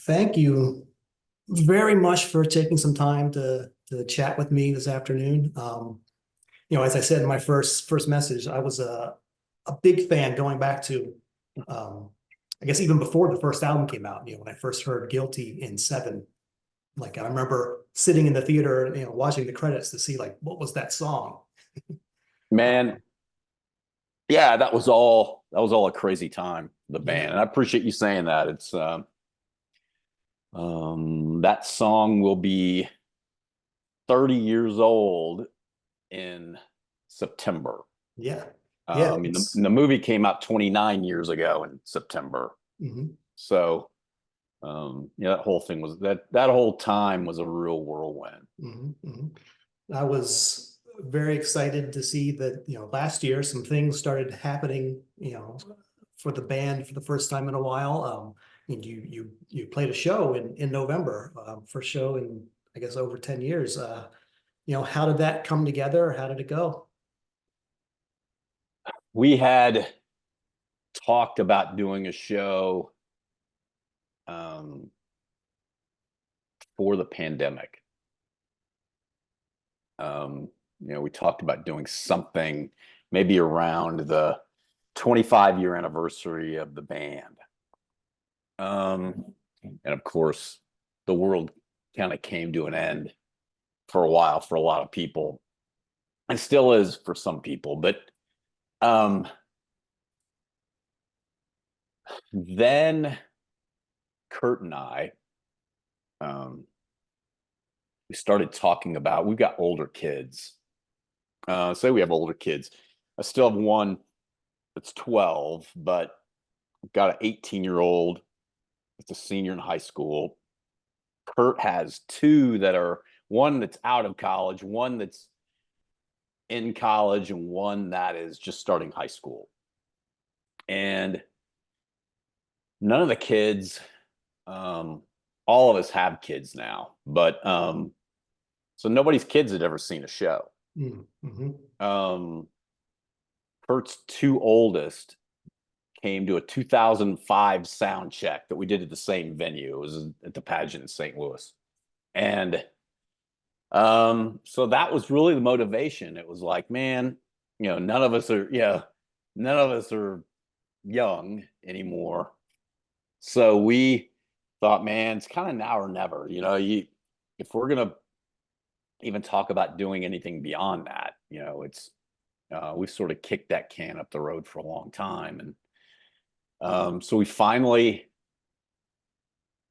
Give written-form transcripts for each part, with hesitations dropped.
Thank you very much for taking some time to chat with me this afternoon. As I said in my first message, I was a big fan going back to, um, I guess even before the first album came out. When I first heard "Guilty" in '7, like I remember sitting in the theater, watching the credits to see like what was that song. Man, yeah, that was all a crazy time, the band. Yeah, And I appreciate you saying that. It's that song will be 30 years old in September. yeah, yeah. I mean, the, It's the movie came out 29 years ago in September. mhm, So, that whole thing was that whole time was a real whirlwind. mhm, mhm. I was very excited to see that, last year some things started happening, for the band for the first time in a while. And you played a show in November, first show in I guess over 10 years. How did that come together? How did it go? We had talked about doing a show um, for the pandemic. Um, we talked about doing something maybe around the 25-year anniversary of the band. And of course, the world kind of came to an end for a while for a lot of people, and still is for some people. But um, then Kurt and I, um, we started talking about we've got older kids. Say we have older kids. I still have one that's 12, but I've got an 18-year-old that's a senior in high school. Kurt has two that are one that's out of college, one that's in college, and one that is just starting high school. And none of the kids, um, all of us have kids now, but so nobody's kids had ever seen a show. Mm-hmm. Um, Kurt's two oldest came to a 2005 sound check that we did at the same venue. It was at the pageant in St. Louis. And so that was really the motivation. It was like, man, none of us are young anymore. So we thought, man, it's kind of now or never. If we're gonna even talk about doing anything beyond that, it's we've sort of kicked that can up the road for a long time. And so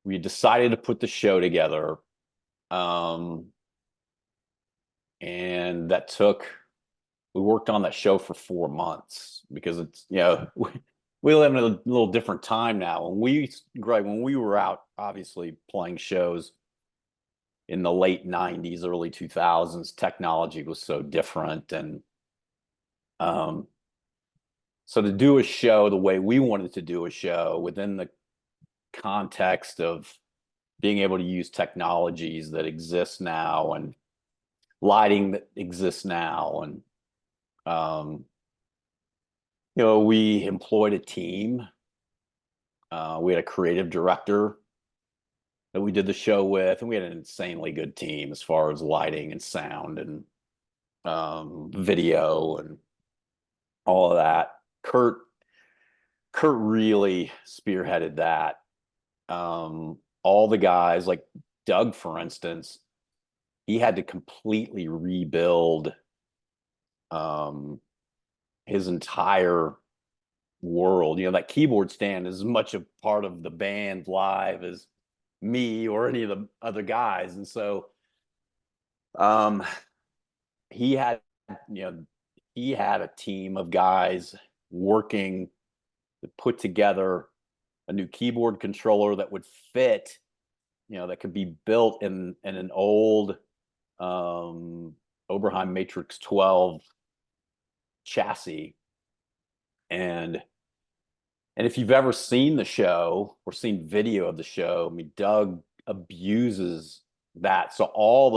we decided to put the show together. Um, and we worked on that show for 4 months because we live in a little different time now. When we were out, obviously playing shows in the late 90s, early 2000s, technology was so different. And um, so to do a show the way we wanted to do a show within the context of being able to use technologies that exist now and lighting that exists now. And um, we employed a team. We had a creative director that we did the show with, and we had an insanely good team as far as lighting and sound and video and all of that. Kurt really spearheaded that. All the guys, like Doug, for instance, he had to completely rebuild um, his entire world. That keyboard stand is as much a part of the band live as me or any of the other guys. And so um, he had, you know, he had a team of guys working to put together a new keyboard controller that would fit, that could be built in an old um, Oberheim Matrix 12 chassis. And if you've ever seen the show or seen video of the show, I mean, Doug abuses that. So all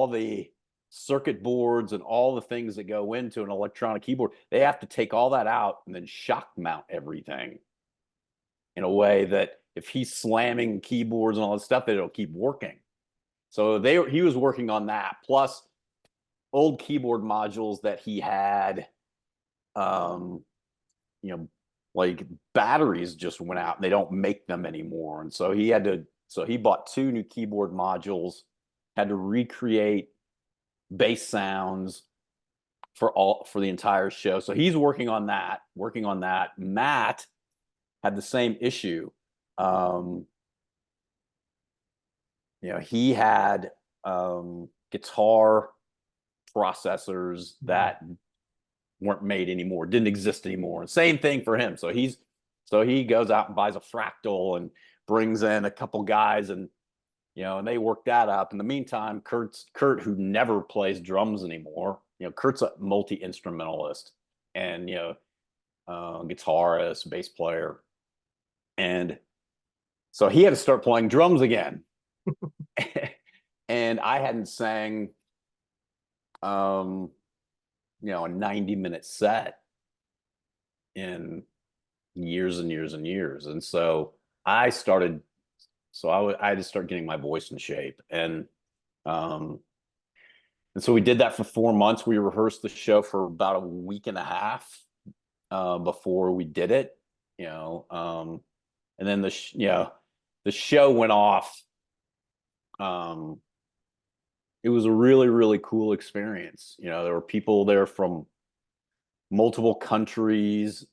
the circuit boards and all the things that go into an electronic keyboard, they have to take all that out and then shock mount everything. in a way that if he's slamming keyboards and all this stuff, that it'll keep working. So he was working on that, plus old keyboard modules that he had, you know, like batteries just went out and they don't make them anymore. And so he bought 2 new keyboard modules, had to recreate bass sounds for the entire show. So he's working on that. Matt had the same issue. He had guitar processors that weren't made anymore, didn't exist anymore. And same thing for him. So he goes out and buys a Fractal and brings in a couple guys, and and they work that up. In the meantime, Kurt, who never plays drums anymore, Kurt's a multi-instrumentalist and guitarist, bass player, and so he had to start playing drums again. And I hadn't sang a 90-minute set in years and years and years. And so I had to start getting my voice in shape. And so we did that for 4 months. We rehearsed the show for about a week and a half before we did it, and then the show went off. It was a really, really cool experience. There were people there from multiple countries,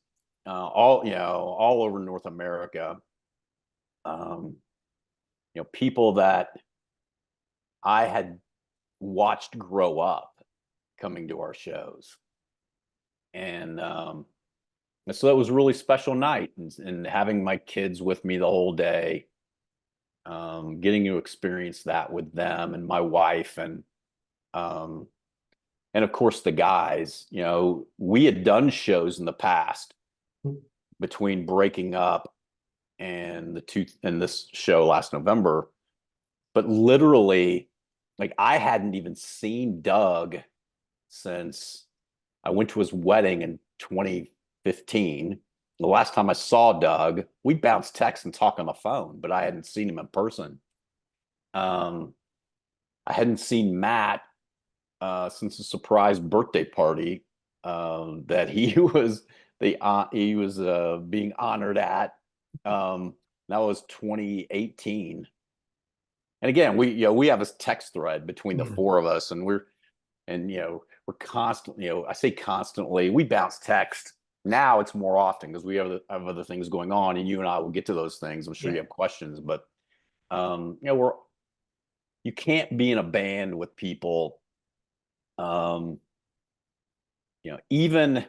all over North America. People that I had watched grow up coming to our shows. And so that was a really special night, and having my kids with me the whole day, getting to experience that with them and my wife, and of course the guys. We had done shows in the past between breaking up and this show last November, but literally, like, I hadn't even seen Doug since I went to his wedding in 2015. The last time I saw Doug, we bounced texts and talk on the phone, but I hadn't seen him in person. I hadn't seen Matt since a surprise birthday party that he was being honored at. That was 2018. And again, we have a text thread between the 4 of us, and we're constantly, I say constantly, we bounce text. Now it's more often because we have other things going on, and you and I will get to those things. I'm sure you have questions, but you can't be in a band with people, even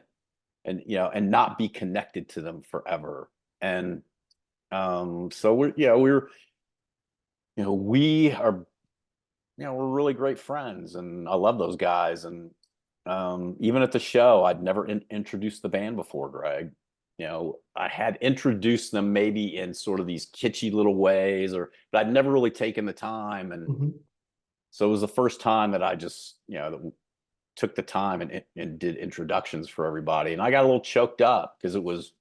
and not be connected to them forever. And so we're really great friends, and I love those guys. And even at the show, I'd never introduced the band before, Greg. I had introduced them maybe in sort of these kitschy little ways, but I'd never really taken the time. And so it was the first time that I just, took the time and did introductions for everybody. And I got a little choked up because it was,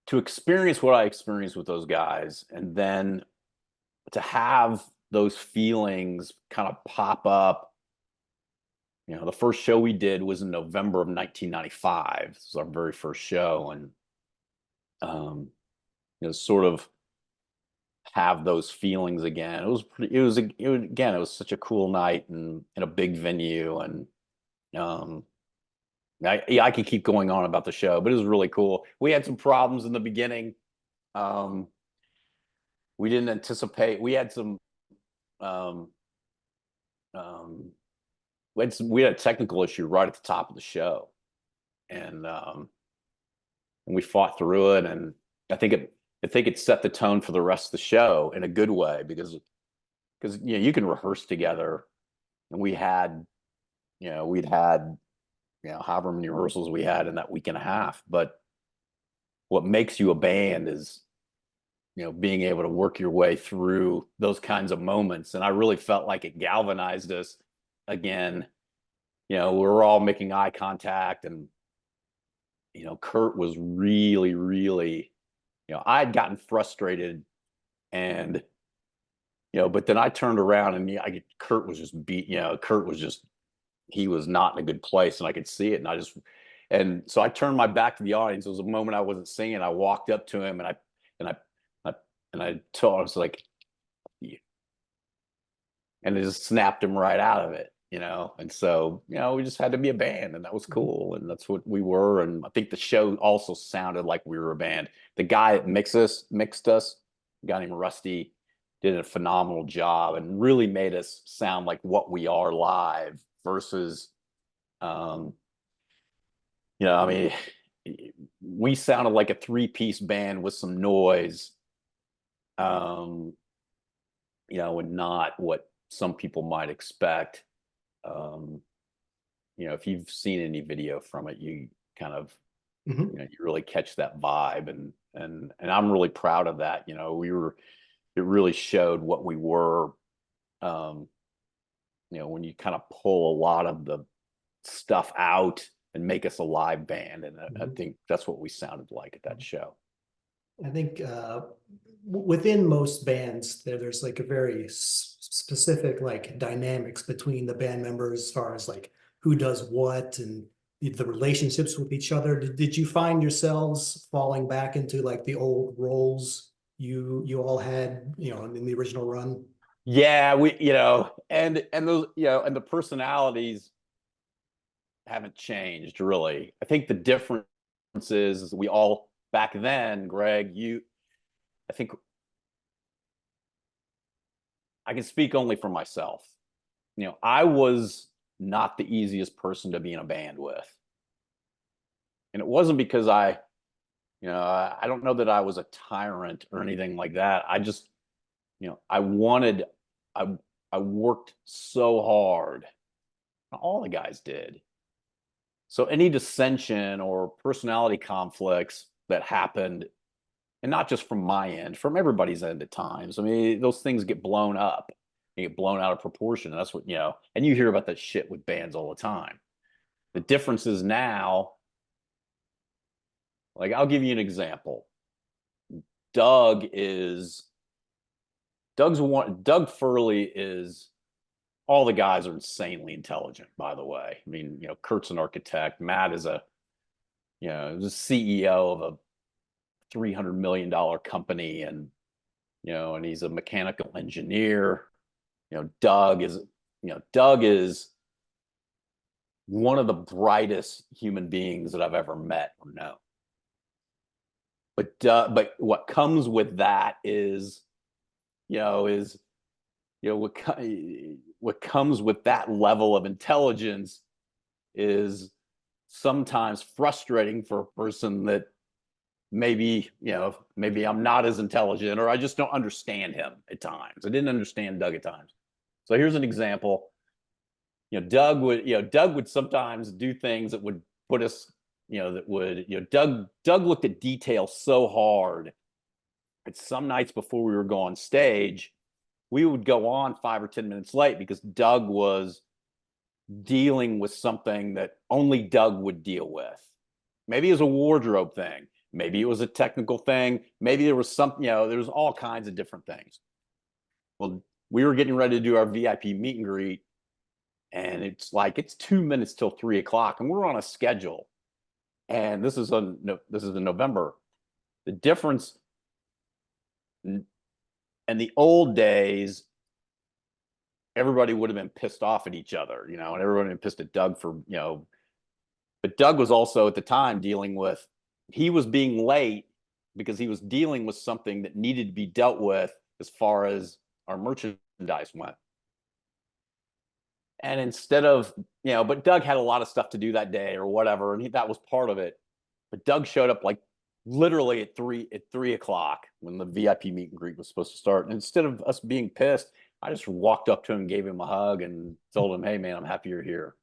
to experience what I experienced with those guys, and then to have those feelings kind of pop up. The first show we did was in November of 1995. This was our very first show, and sort of have those feelings again. It was such a cool night, and in a big venue, and I could keep going on about the show, but it was really cool. We had some problems in the beginning. We didn't anticipate. We had some. We had a technical issue right at the top of the show, and we fought through it. And I think it set the tone for the rest of the show in a good way, because you can rehearse together, and we'd had however many rehearsals we had in that week and a half. But what makes you a band is being able to work your way through those kinds of moments. And I really felt like it galvanized us again. We were all making eye contact, and Kurt was really, really, I had gotten frustrated and, but then I turned around and Kurt was just Kurt was just, he was not in a good place and I could see it. And so I turned my back to the audience. It was a moment I wasn't singing. I walked up to him and I, I told him, I was like, yeah. And it just snapped him right out of it. And so, we just had to be a band and that was cool. And that's what we were. And I think the show also sounded like we were a band. The guy that mixed us, a guy named Rusty, did a phenomenal job and really made us sound like what we are live versus, um, I mean, we sounded like a three-piece band with some noise, um, and not what some people might expect. Um, if you've seen any video from it, you kind of, you really catch that vibe, and I'm really proud of that. It really showed what we were. Um, when you kind of pull a lot of the stuff out and make us a live band, and I think that's what we sounded like at that show. I think within most bands, there's like a very specific like dynamics between the band members as far as like who does what and the relationships with each other. Did you find yourselves falling back into like the old roles you all had, in the original run? Yeah, we, and those, and the personalities haven't changed really. I think the difference is we all back then, Greg, I think I can speak only for myself. I was not the easiest person to be in a band with. And it wasn't because I don't know that I was a tyrant or anything like that. I just, I wanted, I, I worked so hard. All the guys did. So any dissension or personality conflicts that happened, and not just from my end, from everybody's end at times. I mean, those things get blown up, they get blown out of proportion. And that's what, and you hear about that shit with bands all the time. The difference is now, like, I'll give you an example. Doug is, Doug Furley is, all the guys are insanely intelligent, by the way. I mean, Kurt's an architect. Matt is the CEO of a $300 million company, and and he's a mechanical engineer. Doug is one of the brightest human beings that I've ever met or known. But what comes with that is what comes with that level of intelligence is sometimes frustrating for a person that maybe I'm not as intelligent, or I just don't understand him at times. I didn't understand Doug at times. So here's an example. Doug would sometimes do things that would put us, Doug looked at detail so hard. But some nights before we were going on stage, we would go on 5 or 10 minutes late because Doug was dealing with something that only Doug would deal with. Maybe it was a wardrobe thing. Maybe it was a technical thing. Maybe there was something, there was all kinds of different things. Well, we were getting ready to do our VIP meet and greet, and it's 2 minutes till 3 o'clock, and we're on a schedule. And this is in November. The difference in the old days, everybody would have been pissed off at each other, and everybody had been pissed at Doug for, but Doug was also at the time he was being late because he was dealing with something that needed to be dealt with as far as our merchandise went. And instead of, but Doug had a lot of stuff to do that day or whatever, and that was part of it. But Doug showed up like literally at 3 o'clock when the VIP meet and greet was supposed to start. And instead of us being pissed, I just walked up to him, gave him a hug, and told him, "Hey, man, I'm happy you're here."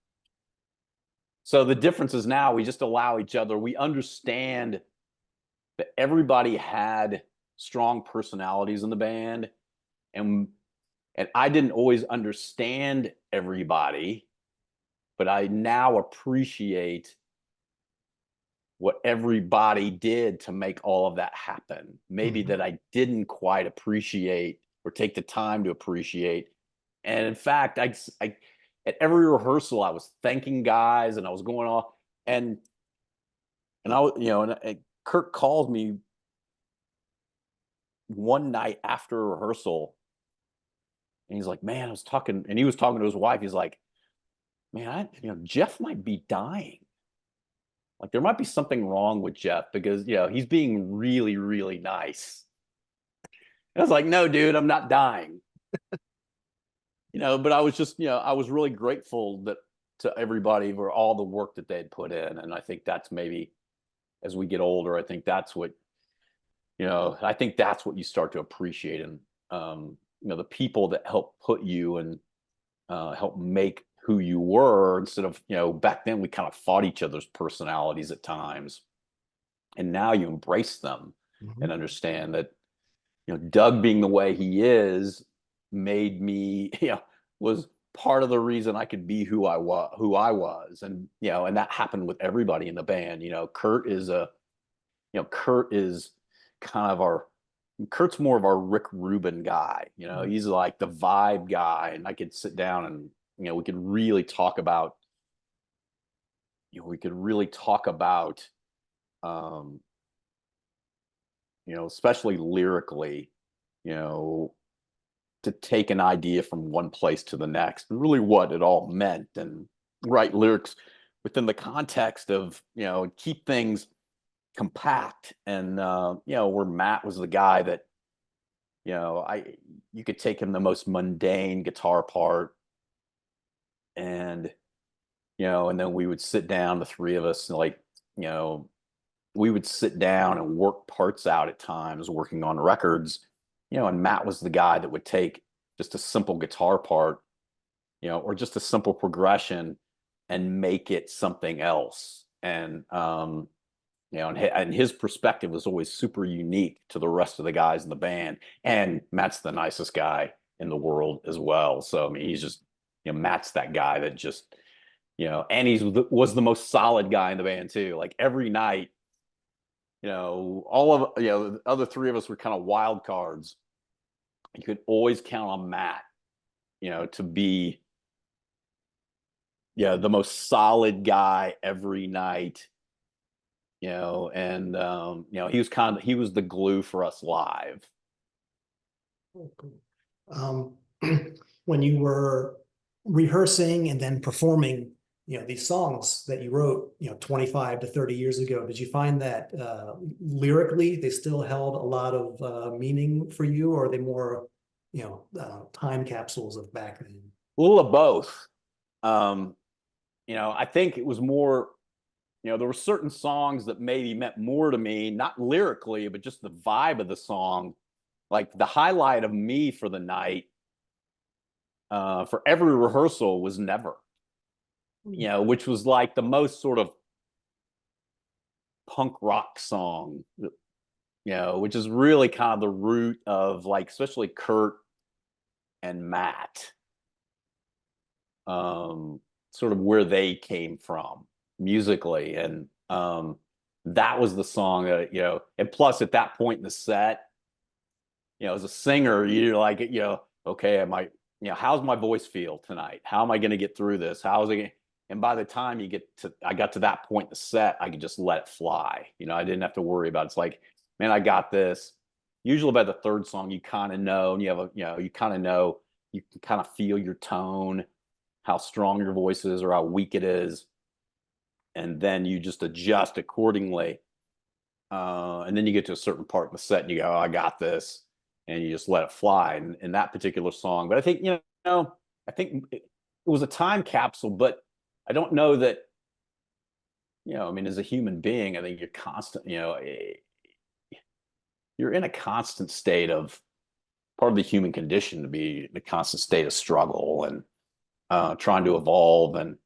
So the difference is now we just allow each other. We understand that everybody had strong personalities in the band, and I didn't always understand everybody, but I now appreciate what everybody did to make all of that happen. Maybe Mhm. that I didn't quite appreciate or take the time to appreciate. And in fact, I at every rehearsal, I was thanking guys and I was going off and I, and Kurt called me one night after a rehearsal and he's like, man, I was talking, and he was talking to his wife. He's like, man, Jeff might be dying. Like there might be something wrong with Jeff because, he's being really, really nice. And I was like, no, dude, I'm not dying. But I was just, I was really grateful that to everybody for all the work that they had put in. And I think that's maybe as we get older, I think that's what, I think that's what you start to appreciate. And, the people that help put you and help make who you were instead of, back then we kind of fought each other's personalities at times. And now you embrace them Mhm. and understand that, Doug being the way he is made me, was part of the reason I could be who I was. And, and that happened with everybody in the band. Kurt is kind of Kurt's more of our Rick Rubin guy. He's like the vibe guy. And I could sit down and, we could really talk about, we could really talk about, um, especially lyrically, you know, to take an idea from one place to the next and really what it all meant and write lyrics within the context of, keep things compact. And, where Matt was the guy that, you could take him the most mundane guitar part and, and then we would sit down, the three of us, and like, you know, we would sit down and work parts out at times working on records, and Matt was the guy that would take just a simple guitar part, or just a simple progression and make it something else. And, and his perspective was always super unique to the rest of the guys in the band. And Matt's the nicest guy in the world as well. So, I mean, he's just, Matt's that guy that just, and was the most solid guy in the band too. Like every night, all of the other three of us were kind of wild cards. You could always count on Matt, to be the most solid guy every night. And he was the glue for us live. Oh, cool. When you were rehearsing and then performing, these songs that you wrote, 25 to 30 years ago, did you find that lyrically they still held a lot of meaning for you, or are they more, time capsules of back then? A little of both. Um, I think it was more, there were certain songs that maybe meant more to me, not lyrically, but just the vibe of the song. Like the highlight of me for the night, for every rehearsal was Never, which was like the most sort of punk rock song, which is really kind of the root of like, especially Kurt and Matt, um, sort of where they came from musically. And that was the song that, and plus at that point in the set, as a singer, you're like, okay, how's my voice feel tonight? How am I going to get through this? How's it? And by the time I got to that point in the set, I could just let it fly. I didn't have to worry about it. It's like, man, I got this. Usually by the third song, you kind of know, and you kind of know, you can kind of feel your tone, how strong your voice is or how weak it is. And then you just adjust accordingly. And then you get to a certain part in the set and you go, oh, I got this. And you just let it fly in that particular song. But I think, I think it was a time capsule, but I don't know that, I mean, as a human being, I think you're constant, you're in a constant state of part of the human condition to be in a constant state of struggle and trying to evolve and,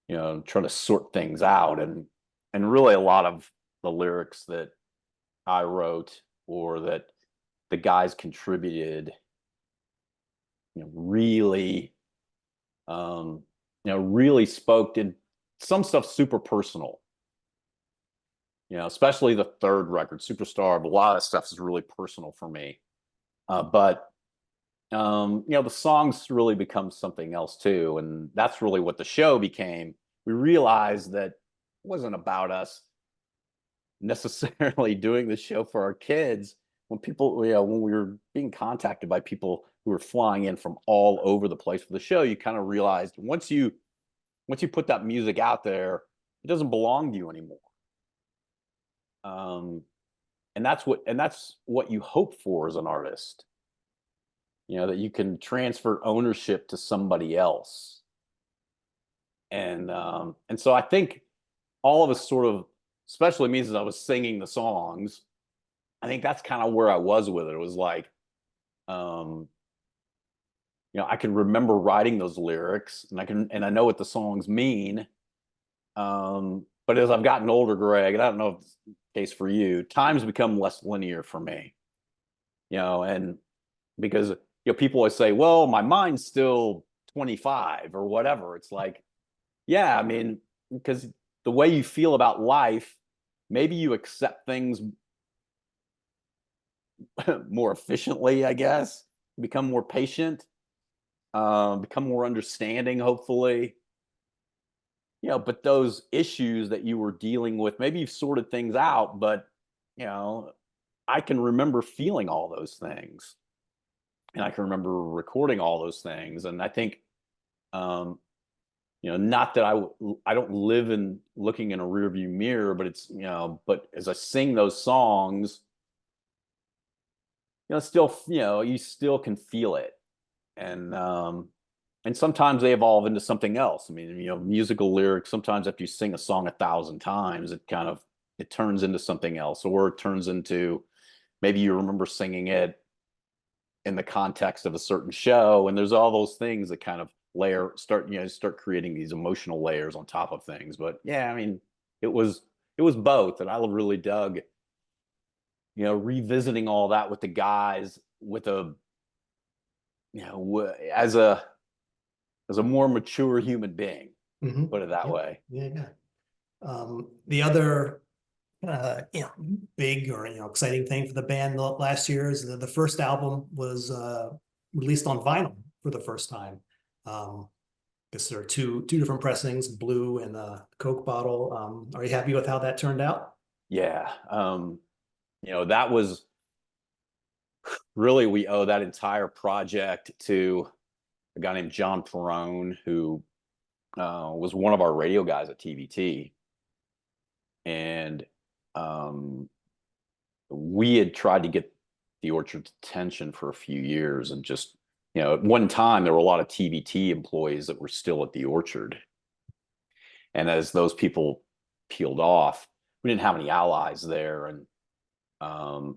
trying to sort things out. And really a lot of the lyrics that I wrote or that the guys contributed, really, really spoke to some stuff super personal. especially the third record, Superstar. But a lot of stuff is really personal for me. But the songs really become something else too, and that's really what the show became. We realized that it wasn't about us necessarily doing the show for our kids. When people, when we were being contacted by people who were flying in from all over the place for the show, you kind of realized once you put that music out there, it doesn't belong to you anymore. Um, and that's what you hope for as an artist. That you can transfer ownership to somebody else. And so I think all of us sort of, especially me as I was singing the songs, I think that's kind of where I was with it. It was like, um, I can remember writing those lyrics, and I know what the songs mean. But as I've gotten older, Greg, and I don't know if it's the case for you, time's become less linear for me. And because people always say, well, my mind's still 25 or whatever. It's like, yeah, I mean, because the way you feel about life, maybe you accept things more efficiently, I guess, become more patient, become more understanding, hopefully. But those issues that you were dealing with, maybe you've sorted things out, but you know, I can remember feeling all those things, and I can remember recording all those things. And I think, not that I don't live in looking in a rearview mirror, but but as I sing those songs, still, you still can feel it. And sometimes they evolve into something else. I mean, musical lyrics, sometimes after you sing a song 1,000 times, it turns into something else, or it turns into, maybe you remember singing it in the context of a certain show, and there's all those things that kind of start creating these emotional layers on top of things. But yeah, I mean, it was both, and I really dug, revisiting all that with the guys, with a as a more mature human being, Mhm. put it that Yeah, way. yeah, yeah. The other big or exciting thing for the band last year is the first album was released on vinyl for the first time. Because there are two different pressings, blue and Coke bottle. Are you happy with how that turned out? Yeah. That was really, we owe that entire project to a guy named John Perrone, who was one of our radio guys at TVT. And we had tried to get the Orchard's attention for a few years. And just, at one time, there were a lot of TVT employees that were still at the Orchard. And as those people peeled off, we didn't have any allies there. And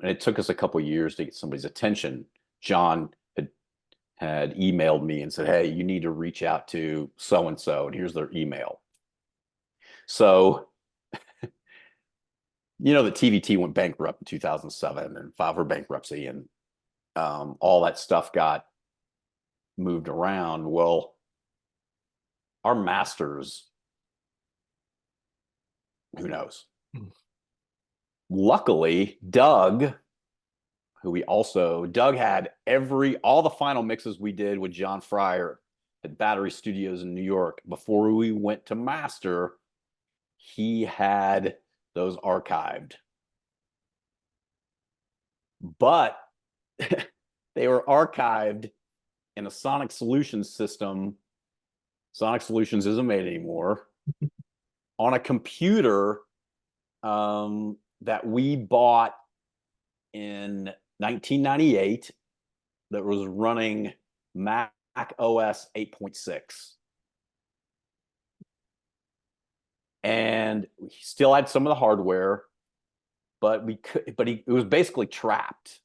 it took us a couple of years to get somebody's attention. John had emailed me and said, "Hey, you need to reach out to so and so, and here's their email." So, the TVT went bankrupt in 2007 and filed for bankruptcy, and all that stuff got moved around. Well, our masters, who knows? Mm. Luckily, Doug had all the final mixes we did with John Fryer at Battery Studios in New York before we went to master. He had those archived, but they were archived in a Sonic Solutions system. Sonic Solutions isn't made anymore, on a computer that we bought in 1998 that was running Mac OS 8.6. And we still had some of the hardware, but it was basically trapped.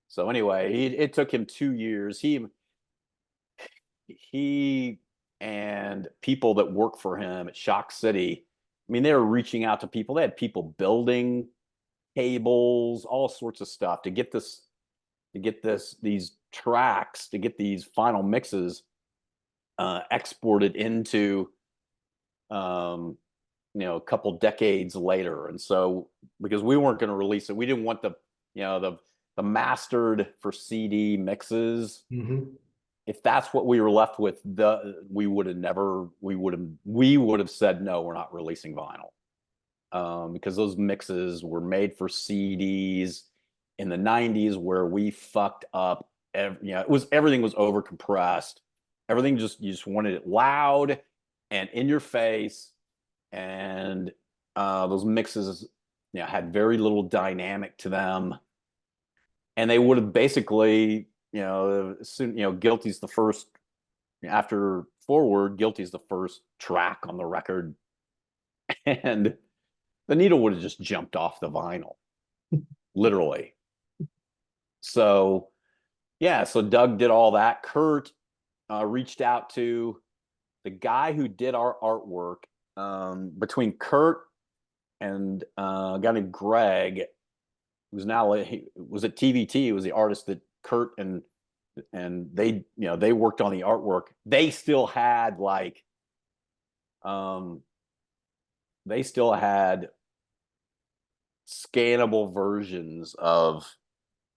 So anyway, it took him 2 years. He and people that work for him at Shock City, I mean, they were reaching out to people. They had people building cables, all sorts of stuff to get these tracks, to get these final mixes exported into a couple decades later. And so because we weren't going to release it, we didn't want the mastered for CD mixes. Mm-hmm. If that's what we were left with, we would have said no, we're not releasing vinyl. Because those mixes were made for CDs in the 90s where we fucked up. Everything was over compressed. Everything you just wanted it loud and in your face. And those mixes, had very little dynamic to them. And they would have basically, Guilty's the first, after Forward, Guilty's the first track on the record. And the needle would have just jumped off the vinyl, literally. So, yeah, so Doug did all that. Kurt reached out to the guy who did our artwork. Between Kurt and a guy named Greg, who's now he was at TVT. He was the artist that Kurt and they they worked on the artwork. They still had scannable versions of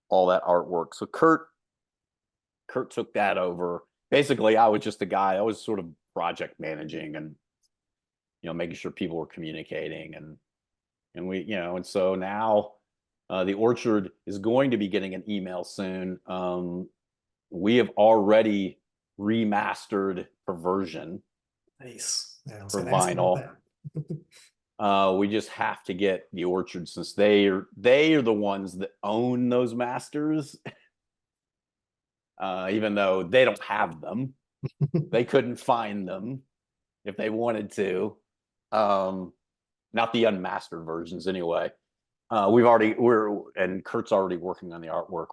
all that artwork. So Kurt took that over. Basically, I was just the guy. I was sort of project managing and making sure people were communicating and we and so now the Orchard is going to be getting an email soon. We have already remastered Perversion. Nice. Yeah, For vinyl. We just have to get the Orchard, since they are the ones that own those masters. Even though they don't have them, they couldn't find them if they wanted to. Not the unmastered versions, anyway. And Kurt's already working on the artwork.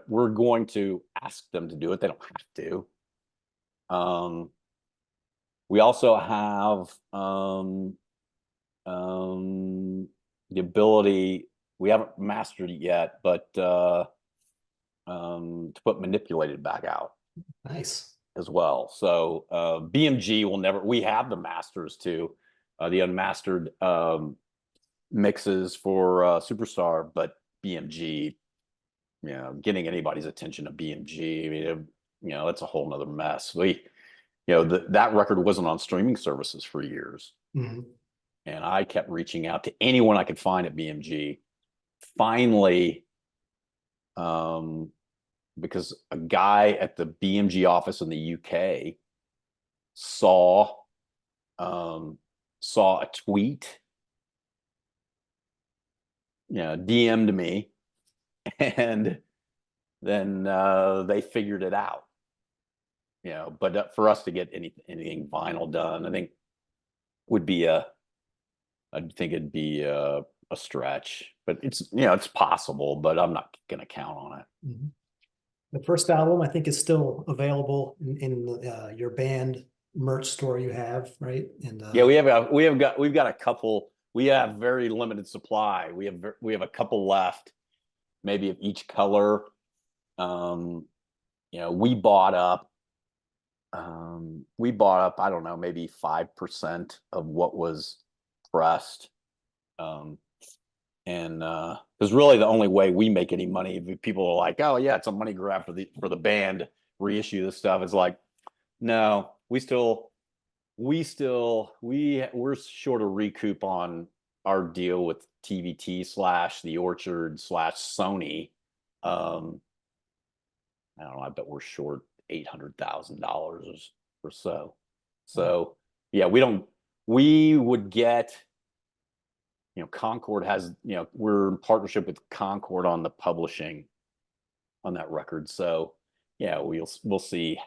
We're going to ask them to do it. They don't have to. We also have the ability. We haven't mastered it yet, but to put Manipulated back out. Nice. As well. So BMG will never. We have the masters too, the unmastered mixes for Superstar, but BMG, getting anybody's attention to BMG, I mean, that's a whole nother mess. That record wasn't on streaming services for years. Mm-hmm. And I kept reaching out to anyone I could find at BMG. Finally, because a guy at the BMG office in the UK saw a tweet, DM'd me, and then they figured it out. But for us to get anything vinyl done, I think it'd be a stretch. But it's possible, but I'm not going to count on it. Mm-hmm. The first album, I think, is still available in your band merch store you have, right? And yeah, we've got a couple. We have very limited supply. We have a couple left, maybe of each color. We bought up. I don't know, maybe 5% of what was pressed. And because really the only way we make any money, if people are like, oh yeah, it's a money grab for the band, reissue this stuff, it's like, no, we're short of recoup on our deal with TVT / the Orchard / Sony. I don't know, I bet we're short $800,000 or so. So yeah, we would get, Concord has, we're in partnership with Concord on the publishing on that record. So yeah, we'll see,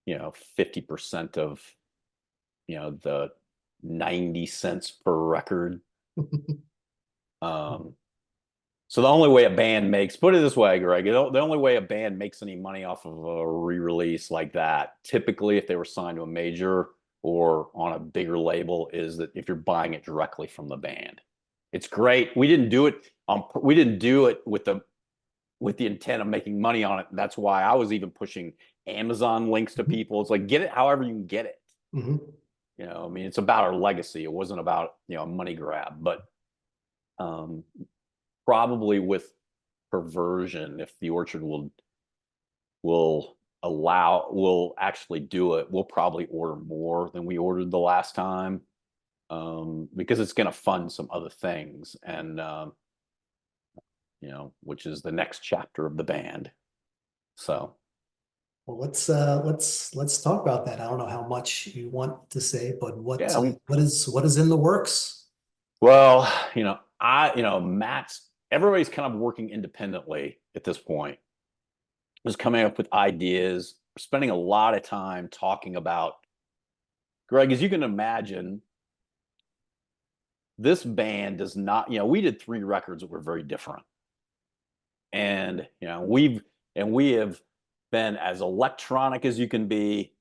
50% of, the 90 cents per record. So the only way a band makes, put it this way, Greg, the only way a band makes any money off of a re-release like that, typically if they were signed to a major or on a bigger label, is that if you're buying it directly from the band. It's great. We didn't do it with the intent of making money on it. That's why I was even pushing Amazon links to people. It's like, get it however you can get it. Mm-hmm. You know, I mean, it's about our legacy. It wasn't about, you know, a money grab, but um, probably with perversion, if the orchard will will actually do it, we'll probably order more than we ordered the last time, because it's going to fund some other things, and you know, which is the next chapter of the band. So Well, let's talk about that. I don't know how much you want to say, but yeah, I mean, what is in the works? well, you know, Matt's everybody's kind of working independently at this point. Just coming up with ideas, spending a lot of time talking about, Greg, as you can imagine, this band does not, you know, we did 3 records that were very different. And, you know, we have been as electronic as you can be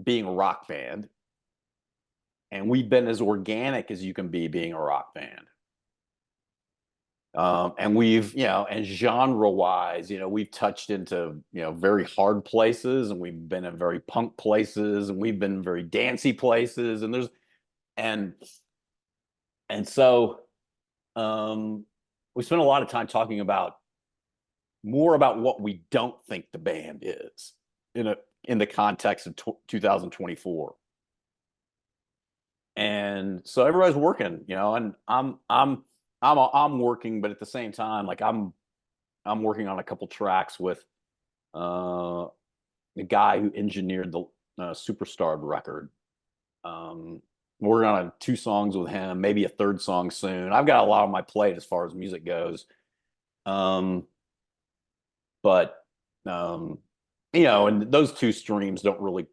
being a rock band. And we've been as organic as you can be being a rock band. And we've, you know, and genre wise, you know, we've touched into, you know, very hard places, and we've been in very punk places, and we've been in very dancey places. And and, so we spent a lot of time talking about more about what we don't think the band is in the context of 2024. And so everybody's working, you know, and I'm working, but at the same time, like I'm working on a couple tracks with the guy who engineered the Superstar record. We're on 2 songs with him, maybe a third song soon. I've got a lot on my plate as far as music goes. Um, but you know, and those 2 streams don't really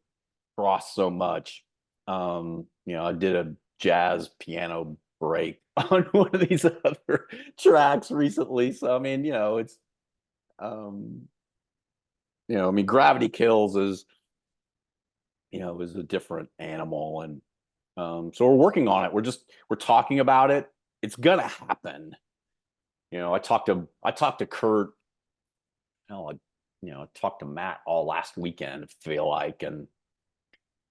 cross so much. You know, I did a jazz piano break on one of these other tracks recently. So I mean, um, you know, I mean, Gravity Kills is, you know, is a different animal, and so we're working on it. We're talking about it. It's gonna happen. You know, I talked to Kurt. You know, I talked to Matt all last weekend. I feel like, and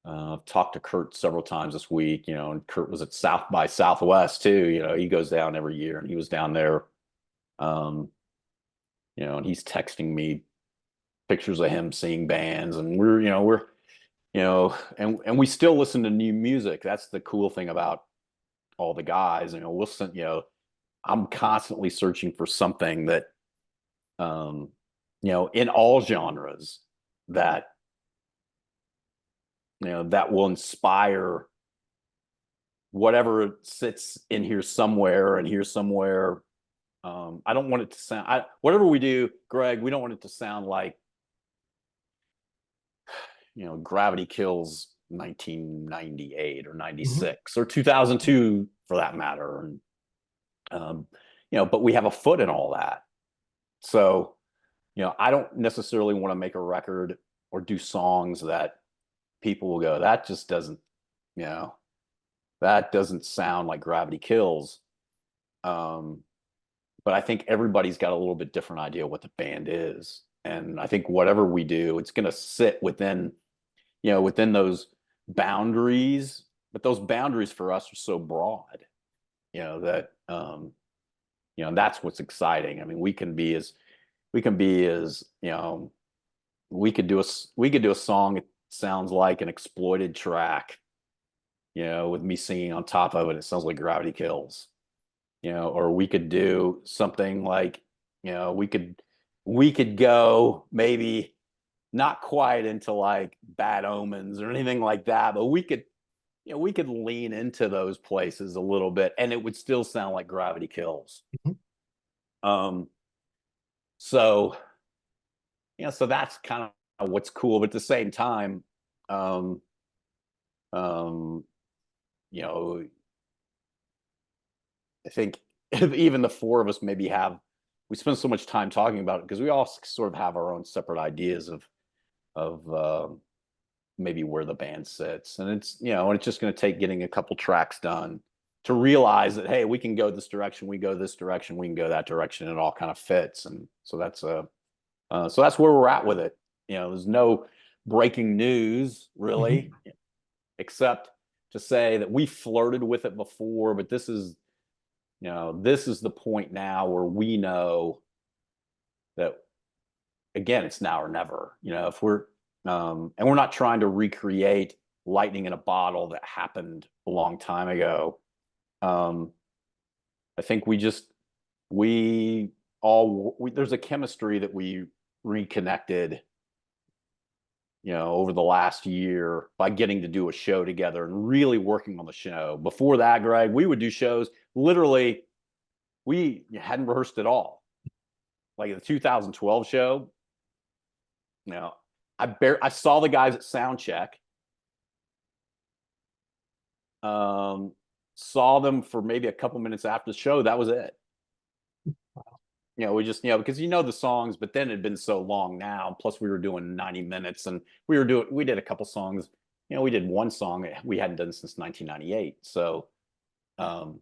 I've talked to Kurt several times this week, you know, and Kurt was at South by Southwest too. You know, he goes down every year, and he was down there. Um, you know, and he's texting me pictures of him seeing bands, and you know, and we still listen to new music. That's the cool thing about all the guys. You know, you know, I'm constantly searching for something that, um, you know, in all genres that, you know, that will inspire whatever sits in here somewhere and here somewhere. I don't want it to sound, whatever we do, Greg, we don't want it to sound like, you know, Gravity Kills 1998 or Mhm. 96 or 2002 for that matter. And, you know, but we have a foot in all that. So, you know, I don't necessarily want to make a record or do songs that people will go, that just doesn't, you know, that doesn't sound like Gravity Kills. Um, but I think everybody's got a little bit different idea what the band is. And I think whatever we do, it's going to sit within, you know, within those boundaries. But those boundaries for us are so broad, you know, that, you know, that's what's exciting. I mean, we can be as, you know, we could do a song that sounds like an exploited track, you know, with me singing on top of it. It sounds like Gravity Kills, you know, or we could do something like, you know, we could go maybe not quite into like Bad Omens or anything like that, but we could, you know, we could lean into those places a little bit, and it would still sound like Gravity Kills. Mhm. Um, so you know, so that's kind of what's cool, but at the same time, um, um, you know, I think even the 4 of us maybe have, we spend so much time talking about it because we all sort of have our own separate ideas of maybe where the band sits, and it's, you know, and it's just going to take getting a couple tracks done to realize that, hey, we can go this direction, we go this direction, we can go that direction, it all kind of fits. And so that's where we're at with it. You know, there's no breaking news Mhm. really. except to say that we flirted with it before, but this is, this is the point now where we know that, again, it's now or never. If we're and we're not trying to recreate lightning in a bottle that happened a long time ago. I think there's a chemistry that we reconnected, over the last year by getting to do a show together and really working on the show. Before that, Greg, we would do shows literally, we hadn't rehearsed at all. Like the 2012 show, I saw the guys at sound check. Saw them for maybe a couple minutes after the show. That was it. We just, because the songs, but then it had been so long now. Plus, we were doing 90 minutes, and we did a couple songs. We did one song that we hadn't done since 1998. So, so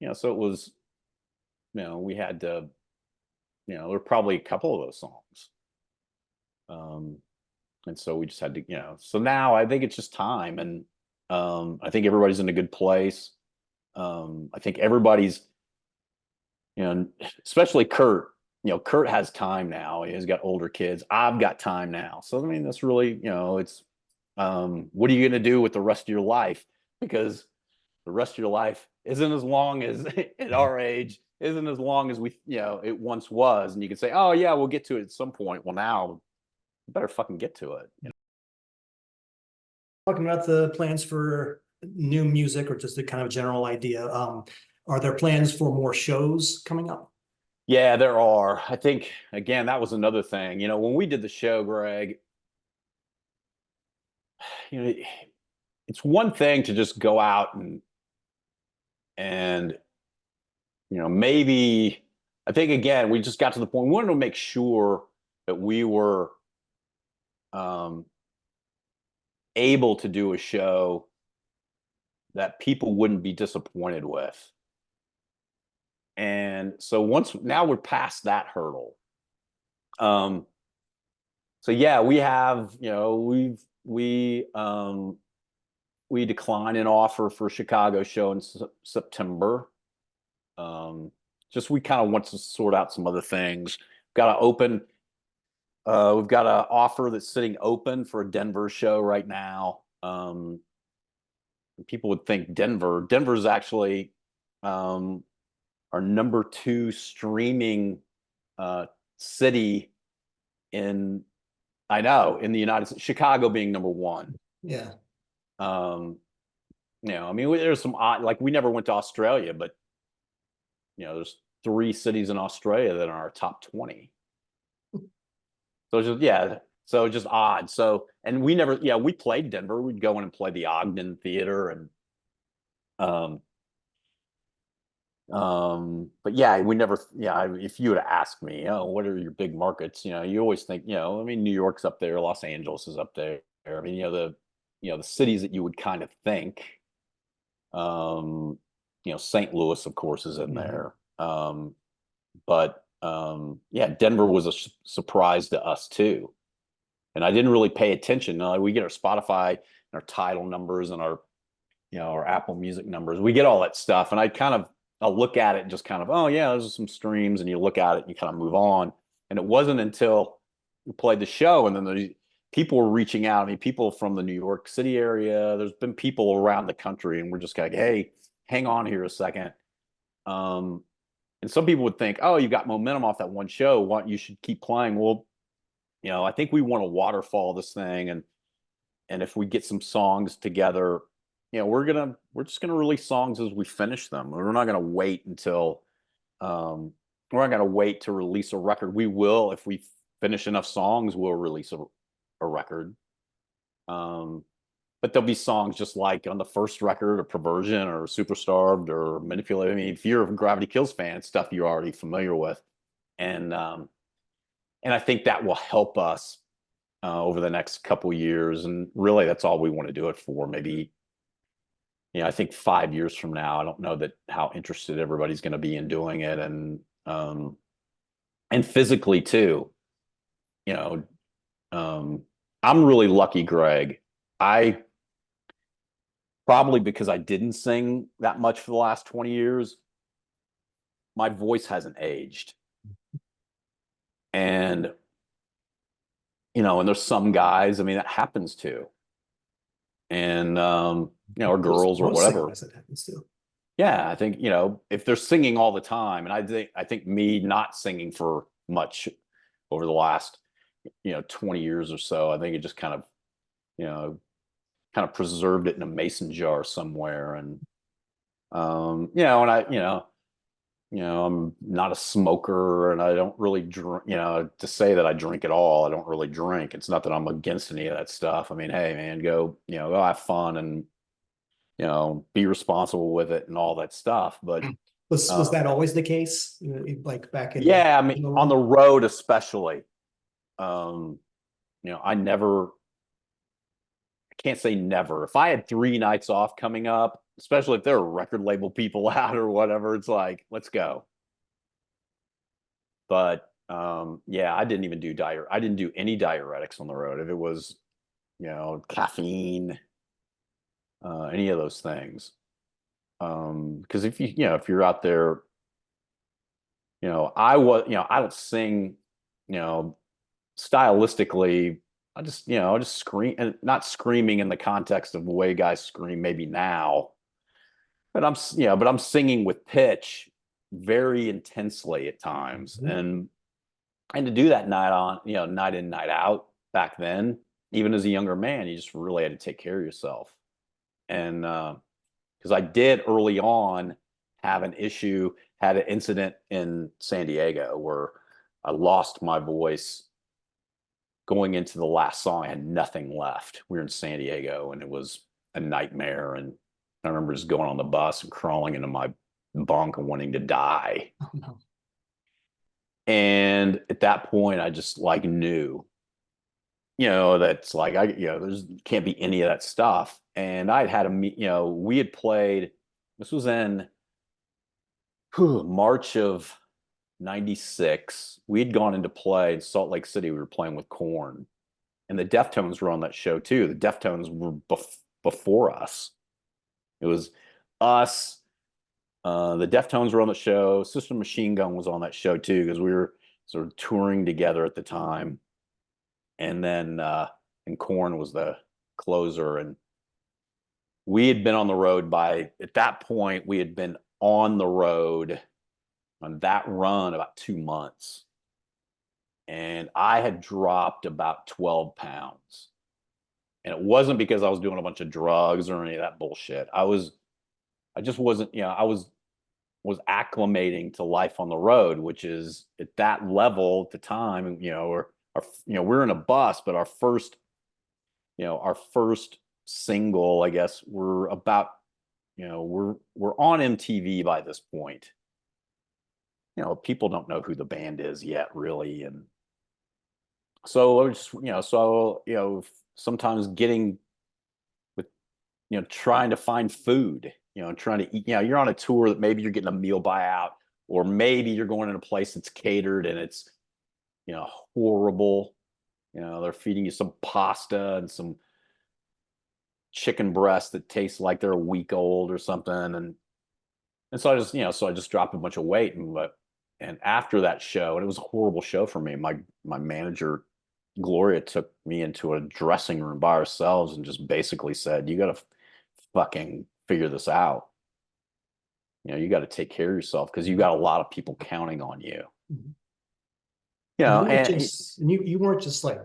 it was, we had to, there were probably a couple of those songs. And so we just had to, so now I think it's just time. And I think everybody's in a good place. I think everybody's, especially Kurt. Kurt has time now. He's got older kids. I've got time now. So I mean, that's really, it's what are you going to do with the rest of your life? Because the rest of your life isn't as long as at our age, isn't as long as it once was. And you can say, oh yeah, we'll get to it at some point. Well, now you better fucking get to it. Talking about the plans for new music or just a kind of general idea. Are there plans for more shows coming up? Yeah, there are. I think, again, that was another thing. When we did the show, Greg, it's one thing to just go out and maybe, I think, again, we just got to the point, we wanted to make sure that we were able to do a show that people wouldn't be disappointed with. And so now we're past that hurdle. So yeah, we have, we declined an offer for a Chicago show in September. Just we kind of want to sort out some other things. We've got an offer that's sitting open for a Denver show right now. People would think Denver's actually our number 2 streaming city in the United States, Chicago being number 1. Yeah. I mean, there's some odd, like we never went to Australia, but there's 3 cities in Australia that are our top 20. So it's just odd. So, and we played Denver. We'd go in and play the Ogden Theater, and but yeah, we never, if you would have asked me, what are your big markets? You always think, I mean, New York's up there, Los Angeles is up there. I mean, the cities that you would kind of think, St. Louis, of course, is in there. But yeah, Denver was a surprise to us too. And I didn't really pay attention. We get our Spotify and our Tidal numbers and our Apple Music numbers. We get all that stuff. And I'll look at it and just kind of, oh yeah, those are some streams. And you look at it and you kind of move on. And it wasn't until we played the show and then the people were reaching out. I mean, people from the New York City area, there's been people around the country, and we're just like, hey, hang on here a second. And some people would think, oh, you got momentum off that one show, you should keep playing. Well, I think we want to waterfall this thing, and if we get some songs together, we're just gonna release songs as we finish them. We're not gonna wait until we're not gonna wait to release a record. We will, if we finish enough songs, we'll release a record. But there'll be songs just like on the first record, or Perversion, or Superstarved, or Manipulated. I mean, if you're a Gravity Kills fan, it's stuff you're already familiar with, and I think that will help us over the next couple years. And really, that's all we want to do it for. Maybe, I think 5 years from now, I don't know how interested everybody's going to be in doing it, and physically too. I'm really lucky, Greg. probably because I didn't sing that much for the last 20 years, my voice hasn't aged. And, and there's some guys, I mean, that happens to. And, or girls or Most whatever. singers that happens to. Yeah, I think, if they're singing all the time, and I think me not singing for much over the last, 20 years or so, I think it just you know, kind of preserved it in a mason jar somewhere. And and I'm not a smoker and I don't really drink, to say that I drink at all, I don't really drink. It's not that I'm against any of that stuff. I mean, hey man, go have fun and be responsible with it and all that stuff. But Was um that always the case? Like back in the yeah, I mean, original on the run? road especially, um, I can't say never. If I had 3 nights off coming up, especially if there are record label people out or whatever, it's like, let's go. But yeah, I didn't do any diuretics on the road. If it was, caffeine, any of those things. Because if you're out there, I don't sing, you know, stylistically, I just scream, and not screaming in the context of the way guys scream maybe now, but I'm singing with pitch very intensely at times. Mhm. And to do that night in, night out back then, even as a younger man, you just really had to take care of yourself. And because I did early on have had an incident in San Diego where I lost my voice going into the last song. I had nothing left. We were in San Diego and it was a nightmare. And I remember just going on the bus and crawling into my bunk and wanting to die. Oh, no. And at that point, I just like knew, that's like, there's can't be any of that stuff. And I'd had we had played, this was in March of 96. We'd gone into play in Salt Lake City. We were playing with Korn, and the Deftones were on that show too. The Deftones were before us. It was us. The Deftones were on the show. System Machine Gun was on that show too because we were sort of touring together at the time. And then and Korn was the closer. And we had been on the road at that point, we had been on the road on that run about 2 months. And I had dropped about 12 pounds. And it wasn't because I was doing a bunch of drugs or any of that bullshit. I just wasn't, was acclimating to life on the road, which is at that level at the time, we're in a bus, but our first single, I guess, we're about, we're on MTV by this point. People don't know who the band is yet, really. And so just, sometimes getting with, trying to find food, trying to eat, you're on a tour that maybe you're getting a meal buyout, or maybe you're going in a place that's catered and it's, horrible. They're feeding you some pasta and some chicken breast that tastes like they're a week old or something. And so I just dropped a bunch of weight. And after that show, and it was a horrible show for me, my manager Gloria took me into a dressing room by ourselves and just basically said, "You got to fucking figure this out. You got to take care of yourself because you got a lot of people counting on you." Mhm. You And know, you weren't and just and you weren't just like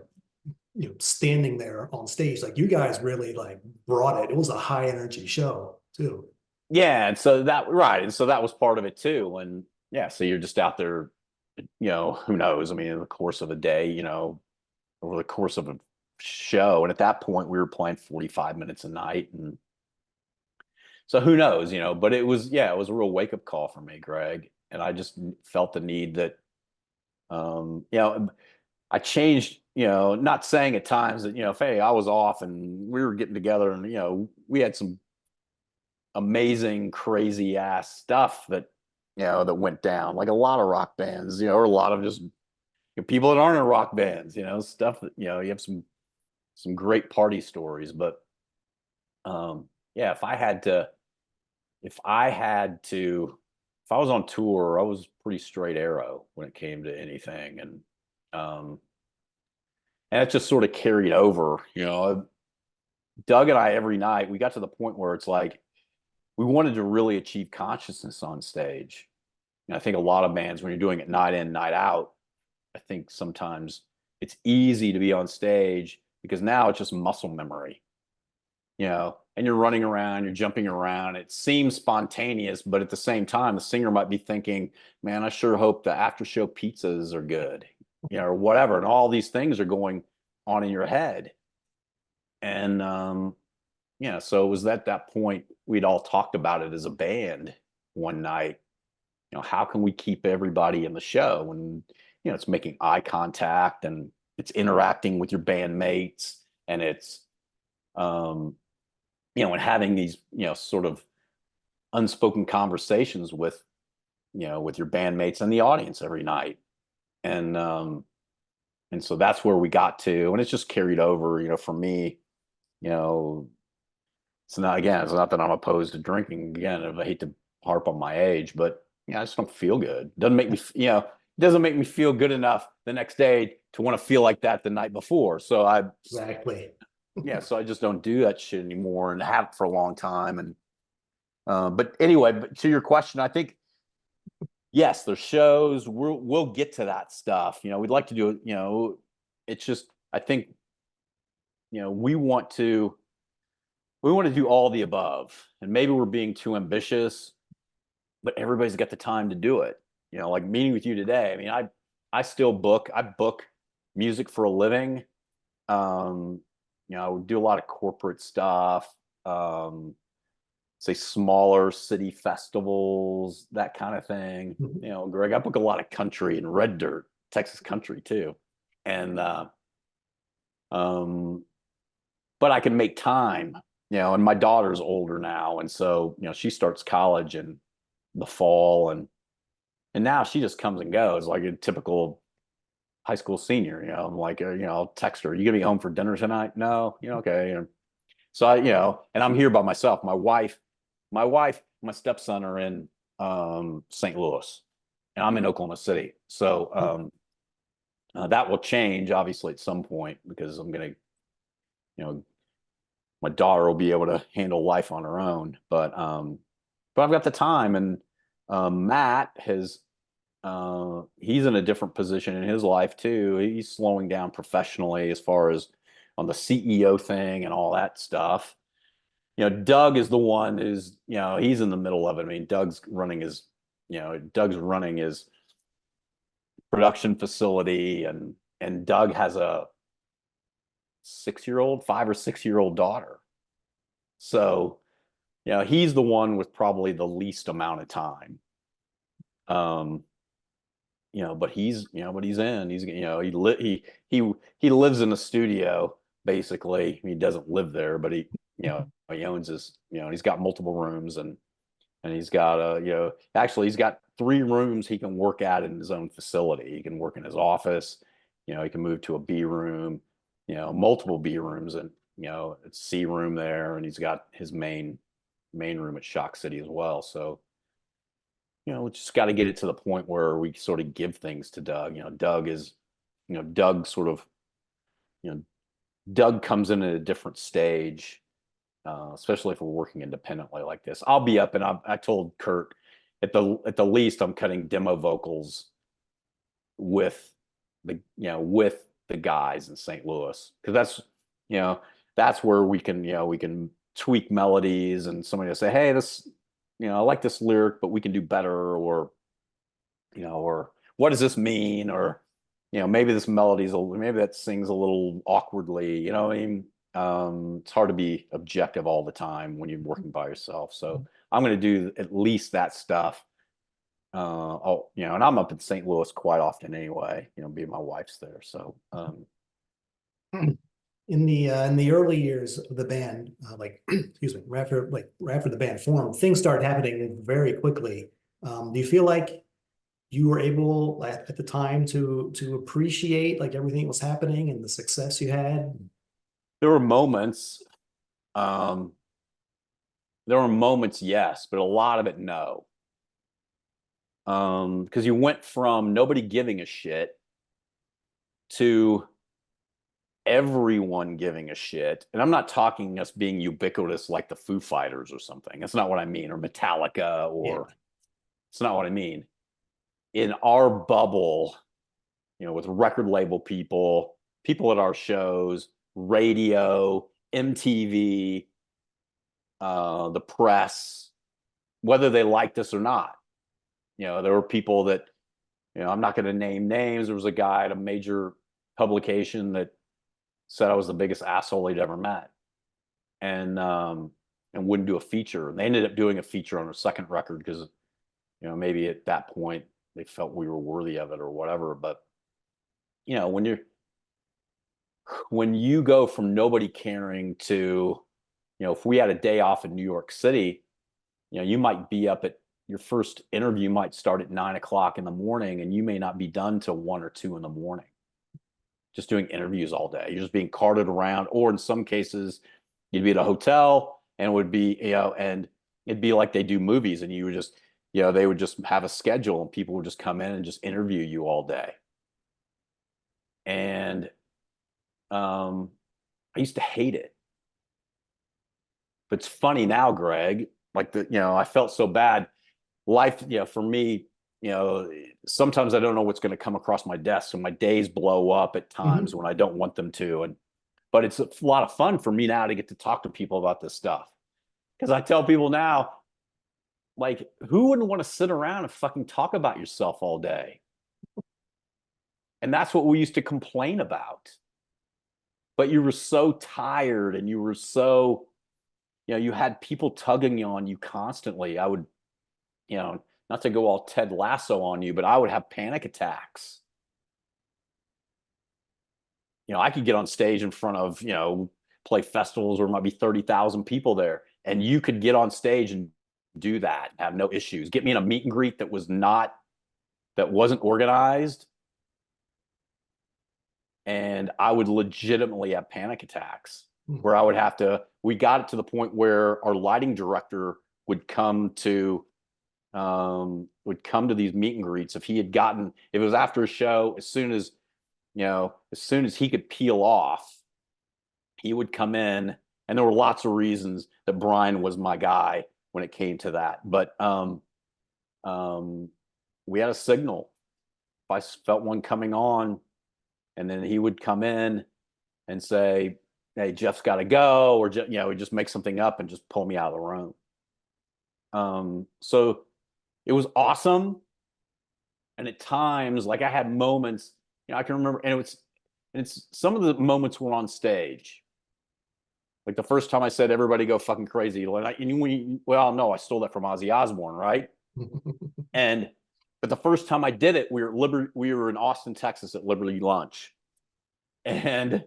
standing there on stage. Like you guys really like brought it. It was a high energy show too. yeah, and so that was part of it too. And yeah, so you're just out there, who knows? I mean, in the course of a day, over the course of a show, and at that point, we were playing 45 minutes a night, and so who knows, but it was a real wake up call for me, Greg. And I just felt the need that, I changed, not saying at times that, hey, I was off and we were getting together and, we had some amazing, crazy ass stuff that went down, like a lot of rock bands, or a lot of just people that aren't in rock bands, stuff that, you have some great party stories. But, yeah, if I had to, if I was on tour, I was pretty straight arrow when it came to anything. Um, and it just sort of carried over, you know. Doug and I, every night, we got to the point where it's like we wanted to really achieve consciousness on stage. And I think a lot of bands, when you're doing it night in, night out, I think sometimes it's easy to be on stage because now it's just muscle memory, you know, and you're running around, you're jumping around. It seems spontaneous, but at the same time, the singer might be thinking, man, I sure hope the after show pizzas are good, you know, or whatever. And all these things are going on in your head. And yeah, so it was at that point we'd all talked about it as a band one night. You know, how can we keep everybody in the show? And you know, it's making eye contact and it's interacting with your bandmates and it's you know, and having these, you know, sort of unspoken conversations with, you know, with your bandmates and the audience every night. And so that's where we got to, and it's just carried over, you know, for me, you know, it's not, again, it's not that I'm opposed to drinking. Again, I hate to harp on my age, but yeah, I just don't feel good. Doesn't make me, you know, it doesn't make me feel good enough the next day to want to feel like that the night before. So Exactly. yeah, so I just don't do that shit anymore and have for a long time. And, but anyway, but to your question, I think, yes, there's shows. We'll get to that stuff. You know, we'd like to do it. You know, it's just, I think, you know, we want to do all the above, and maybe we're being too ambitious, but everybody's got the time to do it. You know, like meeting with you today. I mean, I book music for a living. You know, I would do a lot of corporate stuff. Say smaller city festivals, that kind of thing. Mhm. You know, Greg, I book a lot of country and red dirt, Texas country too. And um but I can make time, you know, and my daughter's older now. And so, you know, she starts college in the fall and now she just comes and goes like a typical high school senior, you know. I'm like, you know, I'll text her, you gonna be home for dinner tonight? No, you know, okay. And so I, you know, and I'm here by myself. My stepson are in St. Louis, and I'm in Oklahoma City. So that will change obviously at some point because I'm gonna, you know, my daughter will be able to handle life on her own. But I've got the time, and Matt has he's in a different position in his life too. He's slowing down professionally as far as on the CEO thing and all that stuff. You know, Doug is the one who's, you know, he's in the middle of it. I mean, Doug's running his production facility and Doug has a 6 year old, 5 or 6 year old daughter. So, you know, he's the one with probably the least amount of time. Um, you know, but he's in, he's, you know, he lives in a studio basically. He doesn't live there, but you know, he owns his, you know, he's got multiple rooms and he's got you know, actually he's got 3 rooms he can work at in his own facility. He can work in his office, you know, he can move to a B room, you know, multiple B rooms, and you know, it's C room there, and he's got his main room at Shock City as well. So, you know, we just got to get it to the point where we sort of give things to Doug. You know, Doug sort of, you know, Doug comes in at a different stage, especially if we're working independently like this. I'll be up, and I told Kurt at the least I'm cutting demo vocals with with the guys in St. Louis, because you know that's where we can tweak melodies, and somebody will say, hey, this, you know, I like this lyric, but we can do better, or you know, or what does this mean, or you know, maybe that sings a little awkwardly, you know what I mean. It's hard to be objective all the time when you're working by yourself, so I'm going to do at least that stuff. Oh, you know, and I'm up in St. Louis quite often anyway, you know, being my wife's there. So In the early years of the band, like excuse me, right after the band formed, things started happening very quickly. Do you feel like you were able at the time to appreciate like everything that was happening and the success you had? there were moments, um, there were moments, yes, but a lot of it, no. Because you went from nobody giving a shit to everyone giving a shit. And I'm not talking us being ubiquitous like the Foo Fighters or something. That's not what I mean, or Metallica, Yeah. or it's not what I mean. In our bubble, with record label people, people at our shows, radio, MTV, the press, whether they liked us or not. There were people that, I'm not going to name names. There was a guy at a major publication that said I was the biggest asshole he'd ever met, and wouldn't do a feature. And they ended up doing a feature on their second record because, maybe at that point they felt we were worthy of it or whatever. But when you go from nobody caring to, if we had a day off in New York City, you might be up at your first interview might start at 9 o'clock in the morning, and you may not be done till 1 or 2 in the morning, just doing interviews all day. You're just being carted around, or in some cases, you'd be at a hotel and it would be, and it'd be like they do movies, and you would just, they would just have a schedule, and people would just come in and just interview you all day. And I used to hate it. But it's funny now, Greg, like I felt so bad. Life, for me, sometimes I don't know what's going to come across my desk. So my days blow up at times Mhm. when I don't want them to. But it's a lot of fun for me now to get to talk to people about this stuff. Because I tell people now, like, who wouldn't want to sit around and fucking talk about yourself all day? And that's what we used to complain about. But you were so tired, and you were so, you had people tugging on you constantly. I would, not to go all Ted Lasso on you, but I would have panic attacks. I could get on stage in front of, play festivals where there might be 30,000 people there. And you could get on stage and do that, have no issues. Get me in a meet and greet that wasn't organized, and I would legitimately have panic attacks where we got it to the point where our lighting director would come to these meet and greets if if it was after a show, as soon as he could peel off, he would come in. And there were lots of reasons that Brian was my guy when it came to that. But we had a signal. If I felt one coming on, and then he would come in and say, "Hey, Jeff's got to go," or he'd just make something up and just pull me out of the room. So it was awesome. And at times, like, I had moments, I can remember, and it's some of the moments were on stage. Like the first time I said, "Everybody go fucking crazy." Well, no, I stole that from Ozzy Osbourne, right? But the first time I did it, we were in Austin, Texas at Liberty Lunch. And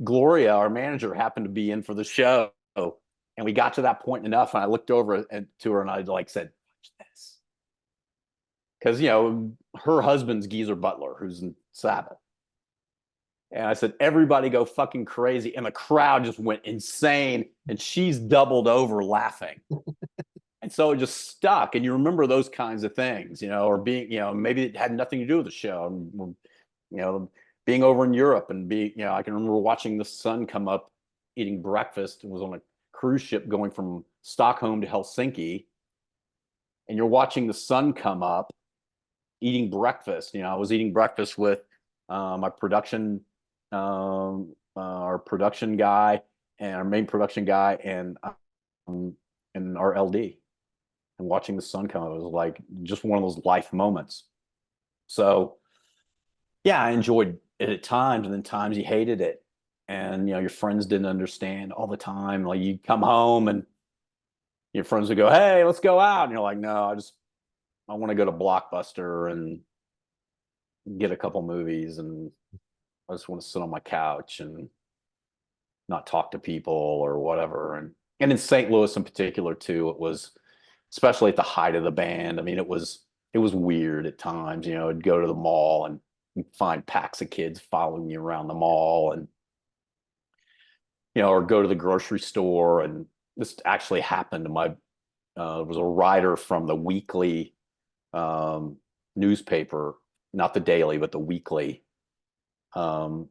Gloria, our manager, happened to be in for the show. And we got to that point enough, and I looked over to her and I said, "Watch this." Because, her husband's Geezer Butler, who's in Sabbath. And I said, "Everybody go fucking crazy." And the crowd just went insane. And she's doubled over laughing. And so it just stuck. And you remember those kinds of things, or being, maybe it had nothing to do with the show. Being over in Europe and I can remember watching the sun come up, eating breakfast, and was on a cruise ship going from Stockholm to Helsinki. And you're watching the sun come up, eating breakfast. I was eating breakfast with our production guy, and our main production guy, and our LD, and watching the sun come up. It was like just one of those life moments. So yeah, I enjoyed it at times, and then times you hated it. And your friends didn't understand all the time. Like, you come home and your friends would go, "Hey, let's go out." And you're like, "No, I want to go to Blockbuster and get a couple movies, and I just want to sit on my couch and not talk to people or whatever." And in St. Louis in particular too, it was, especially at the height of the band. I mean, it was weird at times. I'd go to the mall and find packs of kids following you around the mall, and or go to the grocery store, and this actually happened to my, was a writer from the weekly um, newspaper, not the daily, but the weekly, um,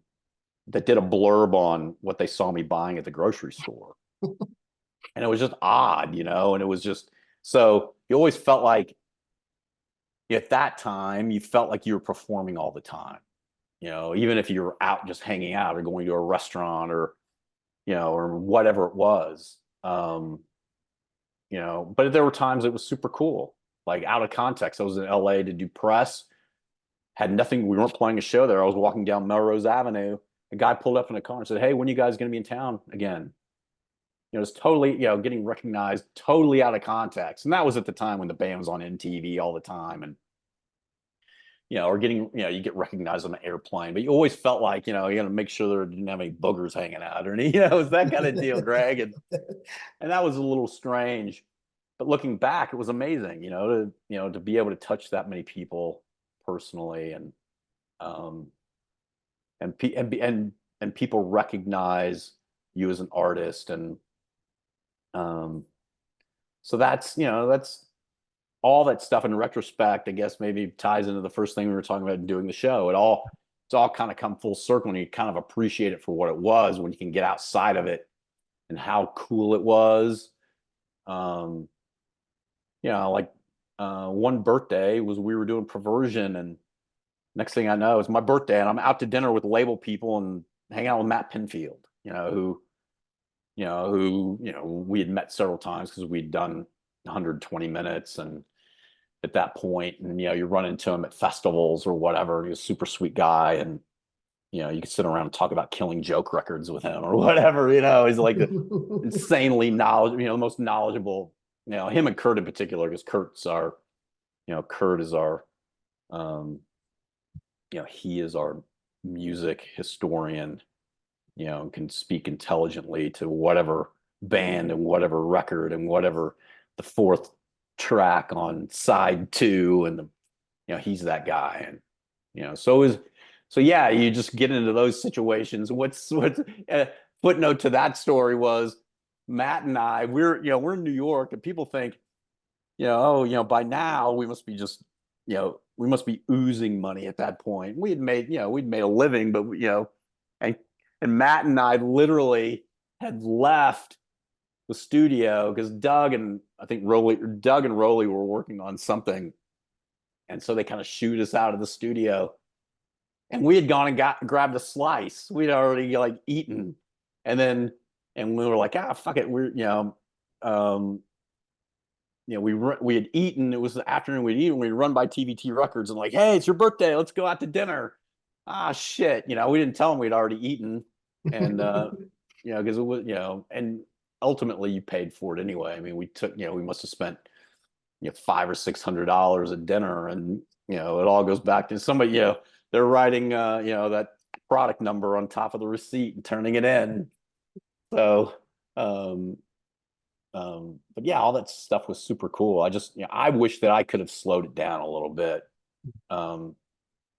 that did a blurb on what they saw me buying at the grocery store. And it was just odd, and it was just, so you always felt like at that time, you felt like you were performing all the time, even if you were out just hanging out or going to a restaurant or, or whatever it was. But there were times it was super cool, like out of context. I was in LA to do press, had nothing. We weren't playing a show there. I was walking down Melrose Avenue. A guy pulled up in a car and said, "Hey, when are you guys going to be in town again?" It's totally, getting recognized totally out of context. And that was at the time when the band was on MTV all the time. And, or getting, you get recognized on the airplane, but you always felt like, you got to make sure there didn't have any boogers hanging out or any, it was that kind of deal, Greg. And that was a little strange. But looking back, it was amazing, to be able to touch that many people personally, um, and people recognize you as an artist, and so that's all that stuff. In retrospect, I guess maybe ties into the first thing we were talking about in doing the show. It's all kind of come full circle, and you kind of appreciate it for what it was when you can get outside of it and how cool it was. Like one birthday was, we were doing Perversion, and next thing I know, it's my birthday, and I'm out to dinner with label people and hanging out with Matt Pinfield, who we had met several times because we'd done 120 minutes, and at that point, and you run into him at festivals or whatever. He's a super sweet guy, and you could sit around and talk about Killing Joke records with him or whatever. He's like insanely knowledgeable, the most knowledgeable. Him and Kurt in particular, because Kurt is our, he is our music historian, can speak intelligently to whatever band and whatever record and whatever the fourth track on side two, and he's that guy. And so yeah, you just get into those situations. What's footnote to that story was Matt and I, we're in New York, and people think, by now we must be just, we must be oozing money at that point. We'd made a living, but and Matt and I literally had left the studio because Doug and Rolly were working on something, and so they kind of shoot us out of the studio. And we had gone and grabbed a slice. We'd already eaten, and we were like, fuck it, we're we had eaten. It was the afternoon. We'd eaten. We'd run by TVT Records and like, hey, it's your birthday. Let's go out to dinner. Shit. We didn't tell them we'd already eaten, and because it was and ultimately you paid for it anyway. I mean, we must have spent $500 or $600 at dinner, and it all goes back to somebody. They're writing that product number on top of the receipt and turning it in. So. But yeah, all that stuff was super cool. I just, I wish that I could have slowed it down a little bit.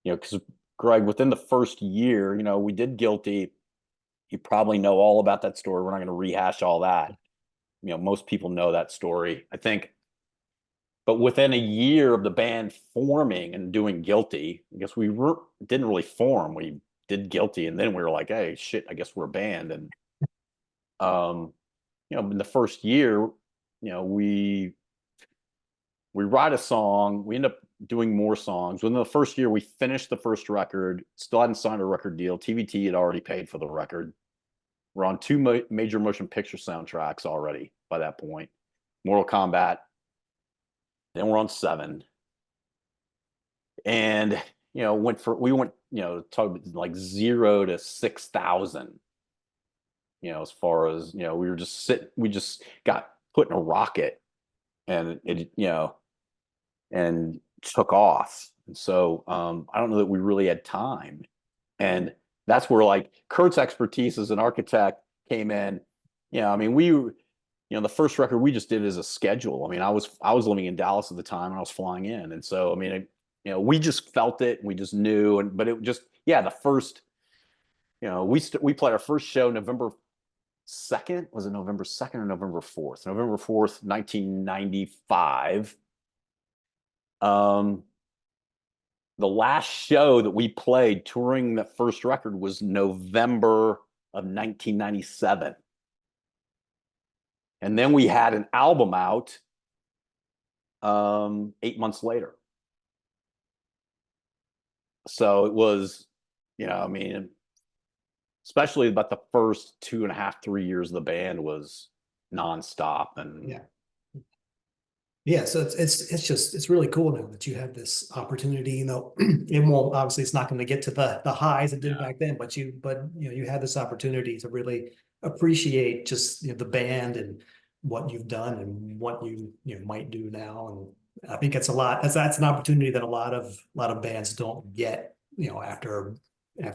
Because Greg, within the first year, we did Guilty. You probably know all about that story. We're not going to rehash all that. Most people know that story, I think. But within a year of the band forming and doing Guilty, I guess we didn't really form. We did Guilty, and then we were like, hey, shit, I guess we're a band. And in the first year, we write a song, we end up doing more songs. Within the first year, we finished the first record, still hadn't signed a record deal. TVT had already paid for the record. We're on two major motion picture soundtracks already by that point. Mortal Kombat. Then we're on 7. And, we went, talk like 0 to 6,000. As far as, we just got put in a rocket, and it, and took off. And so I don't know that we really had time. And that's where Kurt's expertise as an architect came in. I mean, the first record we just did as a schedule. I mean, I was living in Dallas at the time, and I was flying in. And so, I mean, we just felt it, and we just knew. But it just, the first, we played our first show November 2nd. Was it November 2nd or November 4th? November 4th, 1995. The last show that we played touring the first record was November of 1997. And then we had an album out 8 months later. So it was, I mean, especially about the first 2.5, 3 years of the band was nonstop. And Yeah. Yeah, so it's really cool now that you have this opportunity. It won't, obviously it's not going to get to the highs it did yeah, back then, but you had this opportunity to really appreciate just the band and what you've done and what you might do now. And I think it's a lot. That's an opportunity that a lot of bands don't get, after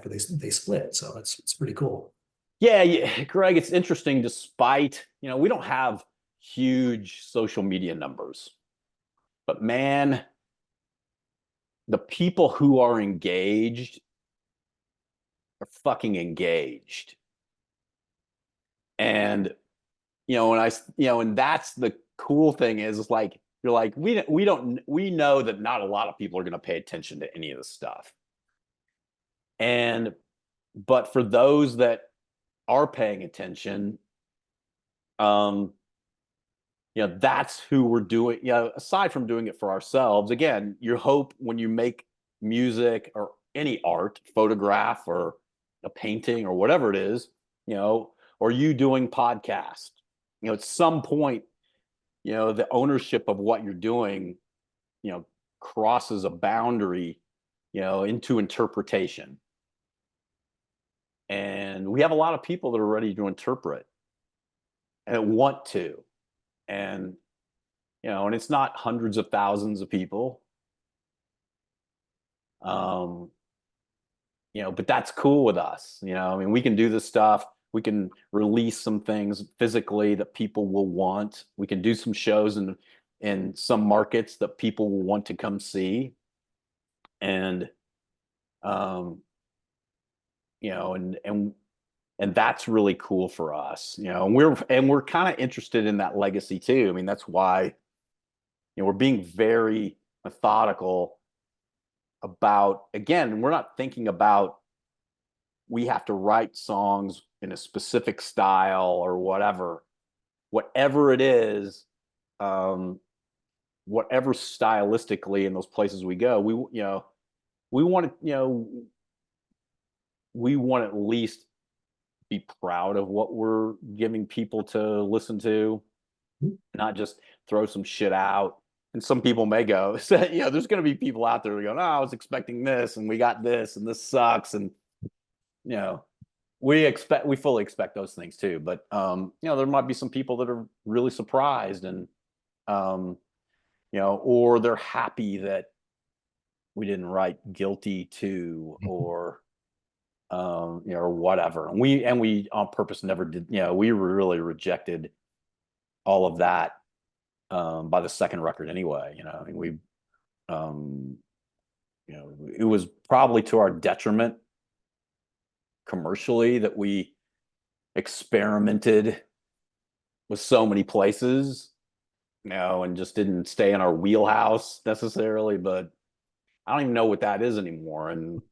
they split. So it's pretty cool. yeah, Greg, it's interesting. Despite we don't have huge social media numbers, but man, the people who are engaged are fucking engaged. And and that's the cool thing is like you're like we know that not a lot of people are going to pay attention to any of this stuff. And but for those that are paying attention, um that's who we're doing. Aside from doing it for ourselves, again, your hope when you make music or any art, photograph or a painting or whatever it is, or you doing podcast, at some point, the ownership of what you're doing, crosses a boundary, into interpretation. And we have a lot of people that are ready to interpret and want to. And and it's not hundreds of thousands of people. Um, but that's cool with us. I mean, we can do this stuff. We can release some things physically that people will want. We can do some shows in some markets that people will want to come see. And and that's really cool for us. And we're kind of interested in that legacy too. I mean, that's why we're being very methodical about, again, we're not thinking about we have to write songs in a specific style or whatever it is, whatever stylistically in those places we go, we want to, we want to at least be proud of what we're giving people to listen to, not just throw some shit out. And some people may go, there's going to be people out there who go, "No, I was expecting this, and we got this, and this sucks." And we fully expect those things too. But there might be some people that are really surprised, and or they're happy that we didn't write "Guilty" to, or or whatever. And we on purpose never did. We really rejected all of that by the second record anyway. I mean, it was probably to our detriment commercially that we experimented with so many places, and just didn't stay in our wheelhouse necessarily. But I don't even know what that is anymore. And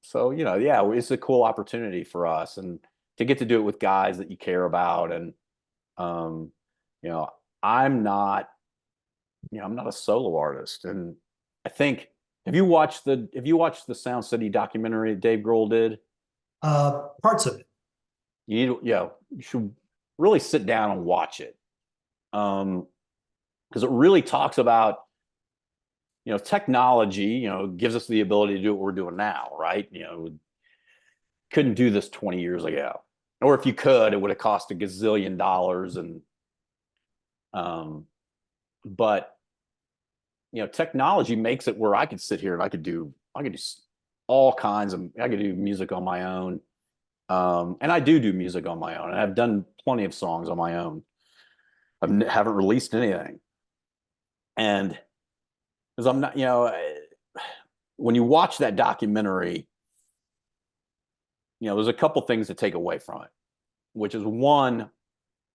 so, yeah, it's a cool opportunity for us, and to get to do it with guys that you care about. And you know, I'm not a solo artist. And I think, have you watched the Sound City documentary that Dave Grohl did? Parts of it. You should really sit down and watch it. Because it really talks about, technology, gives us the ability to do what we're doing now, right? Couldn't do this 20 years ago. Or if you could, it would have cost a gazillion dollars. And but technology makes it where I could sit here and I could do all kinds of, I could do music on my own. And I do music on my own, and I've done plenty of songs on my own. Haven't released anything. And because I'm not, when you watch that documentary, there's a couple things to take away from it. which is one,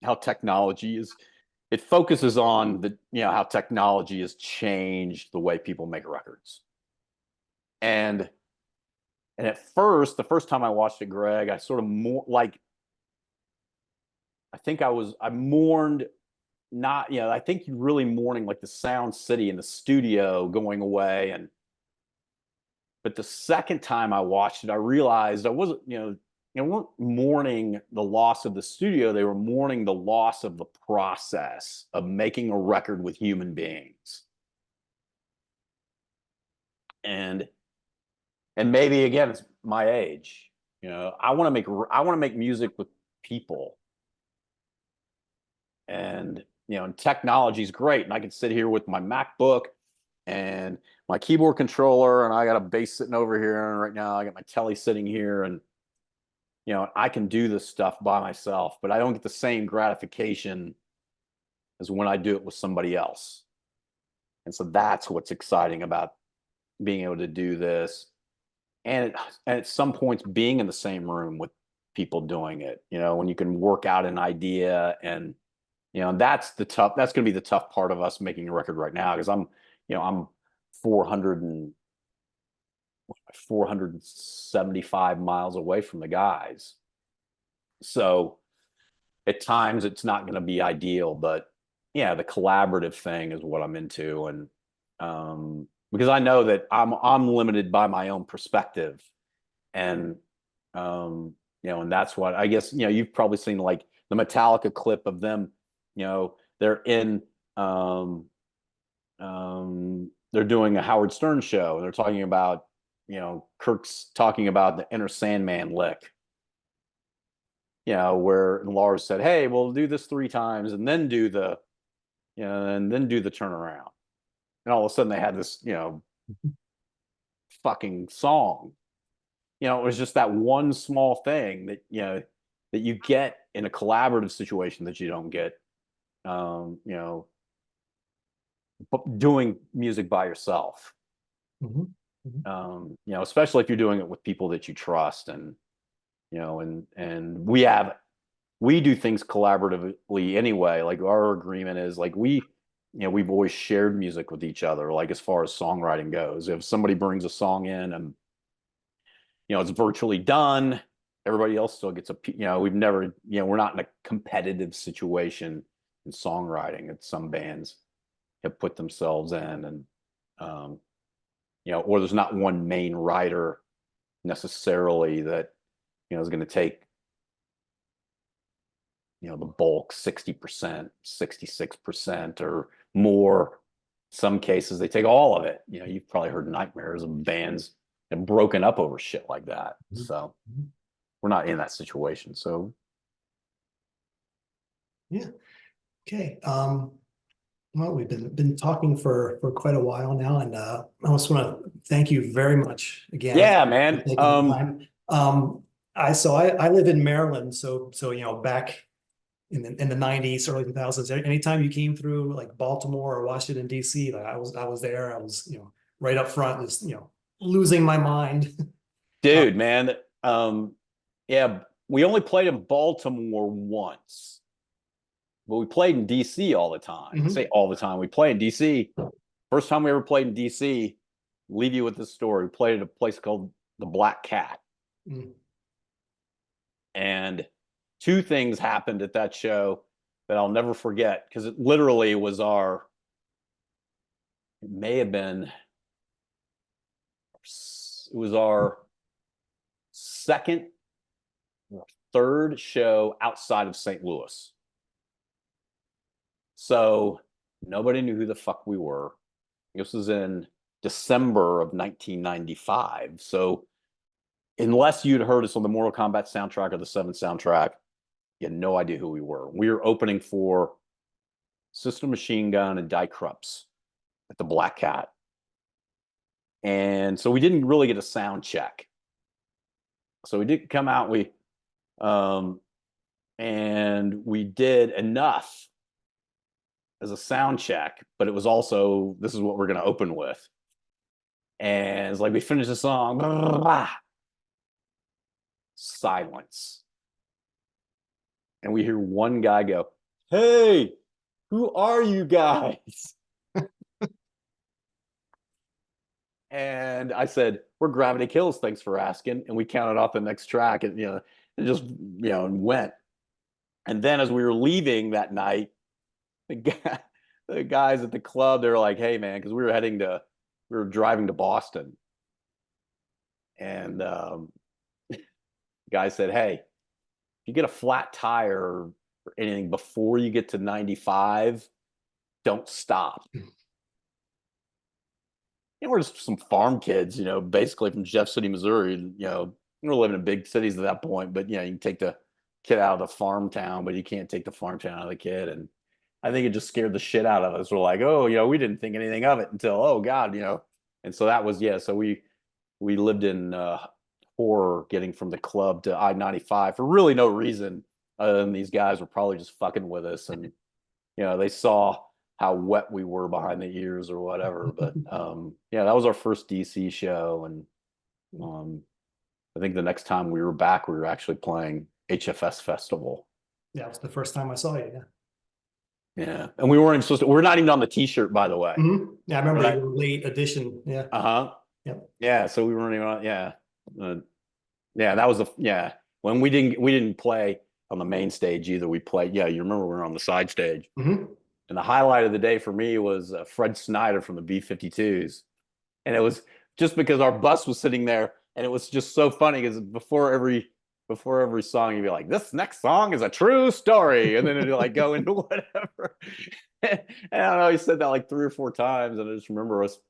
how technology is, it focuses on the, how technology has changed the way people make records. And at first, the first time I watched it, Greg, I sort of more like, I mourned, not, I think you're really mourning like the sound city and the studio going away. But the second time I watched it, I realized I wasn't, weren't mourning the loss of the studio. They were mourning the loss of the process of making a record with human beings. And maybe again, it's my age. I want to make music with people. And technology is great, and I can sit here with my MacBook and my keyboard controller, and I got a bass sitting over here, and right now I got my telly sitting here, and I can do this stuff by myself, but I don't get the same gratification as when I do it with somebody else. And so that's what's exciting about being able to do this. And at some points being in the same room with people doing it, when you can work out an idea. And that's going to be the tough part of us making a record right now, because I'm 475 miles away from the guys. So at times it's not going to be ideal, but yeah, the collaborative thing is what I'm into. And because I know that I'm limited by my own perspective. And and that's what I guess, you've probably seen like the Metallica clip of them, they're in they're doing a Howard Stern show, and they're talking about, Kirk's talking about the Enter Sandman lick, where Lars said, hey, we'll do this 3 times and then do the, and then do the turnaround. And all of a sudden they had this, fucking song. It was just that one small thing that, that you get in a collaborative situation that you don't get, doing music by yourself. Mm-hmm. Mm-hmm. Especially if you're doing it with people that you trust. And and we do things collaboratively anyway. Like our agreement is like we've always shared music with each other, like as far as songwriting goes. If somebody brings a song in and it's virtually done, everybody else still gets we've never, we're not in a competitive situation in songwriting that some bands have put themselves in. And or there's not one main writer necessarily that is going to take the bulk 60%, 66% or more. Some cases they take all of it. You've probably heard nightmares of bands have broken up over shit like that. Mm-hmm. So we're not in that situation. So yeah. Okay. Well, we've been talking for quite a while now, and I just want to thank you very much again. Yeah, for man. taking the time. I live in Maryland, so back in the 90s, early 2000s, anytime you came through like Baltimore or Washington D.C., like I was there. I was right up front, just losing my mind. Dude, man. Yeah, we only played in Baltimore once, but we played in DC all the time. Mm-hmm. I say all the time. We play in DC. First time we ever played in DC, leave you with this story. We played at a place called the Black Cat. Mm. And 2 things happened at that show that I'll never forget, because it literally was it may have been, it was our second or third show outside of St. Louis. So nobody knew who the fuck we were. This was in December of 1995. So unless you'd heard us on the Mortal Kombat soundtrack or the 7 soundtrack, you had no idea who we were. We were opening for System Machine Gun and Die Krups at the Black Cat. And so we didn't really get a sound check. So we did come out, and we did enough as a sound check, but it was also, this is what we're going to open with. And it's like, we finished the song, blah, blah, blah, silence. and we hear one guy go, "Hey, who are you guys?" And I said, "We're Gravity Kills. Thanks for asking." And we counted off the next track, and it just and went. And then as we were leaving that night, the guy, the guys at the club, they were like, "Hey, man," because we were driving to Boston, and the guy said, "Hey, if you get a flat tire or anything before you get to 95, don't stop." We're just some farm kids, basically from Jeff City, Missouri. We were living in big cities at that point, but you can take the kid out of the farm town, but you can't take the farm town out of the kid. And I think it just scared the shit out of us. We're like, oh, we didn't think anything of it until, oh God, And so that was, yeah. So we lived in horror getting from the club to I-95 for really no reason other than these guys were probably just fucking with us, and they saw how wet we were behind the ears or whatever. But yeah, that was our first DC show, and I think the next time we were back, we were actually playing HFS Festival. Yeah, it was the first time I saw you. Yeah. Yeah, and we weren't supposed to. We're not even on the T-shirt, by the way. Yeah, I remember you were late edition. Yeah. Yep. Yeah, so we weren't even on. Yeah, yeah, that was when we didn't play on the main stage either. We played. Yeah, you remember we were on the side stage. And the highlight of the day for me was Fred Snyder from the B-52s. And it was just because our bus was sitting there, and it was just so funny because before every song, you'd be like, "This next song is a true story," and then it'd like go into whatever. And I don't know, he said that like 3 or 4 times, and I just remember us,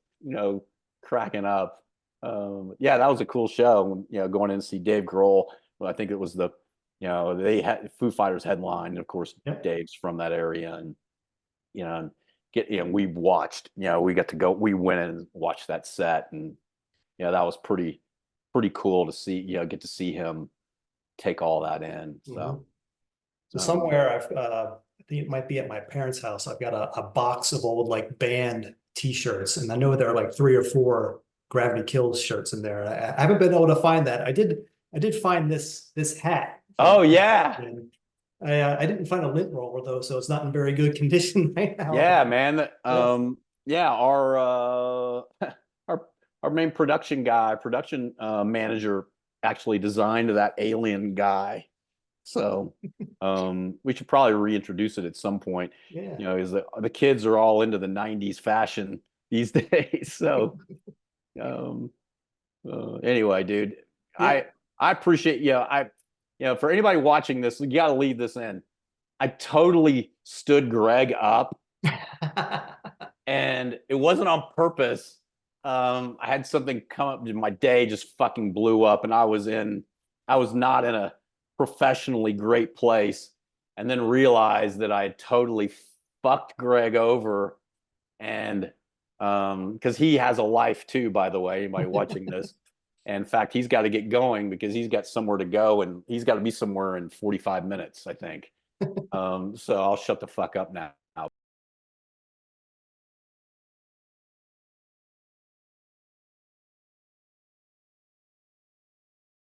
cracking up. Yeah, that was a cool show. Going in to see Dave Grohl. Well, I think it was they had Foo Fighters headline, and of course, Dave's from that area, and we watched, we got to go, we went and watched that set, and that was pretty cool to see, get to see him take all that in. So somewhere I think it might be at my parents' house. I've got a box of old like band T-shirts, and I know there are like 3 or 4 Gravity Kills shirts in there. I haven't been able to find that. I did find this hat. Oh yeah. I didn't find a lint roller though, so it's not in very good condition right now. Yeah, man. Yeah, our our main production manager actually designed that alien guy. So we should probably reintroduce it at some point. Yeah. Is the kids are all into the 90s fashion these days. So anyway, dude, yeah. I appreciate for anybody watching this, you got to leave this in. I totally stood Greg up, and it wasn't on purpose. I had something come up, my day just fucking blew up, and I was not in a professionally great place, and then realized that I had totally fucked Greg over, and because he has a life too, by the way, anybody watching this. And in fact, he's got to get going because he's got somewhere to go, and he's got to be somewhere in 45 minutes, I think. So I'll shut the fuck up now.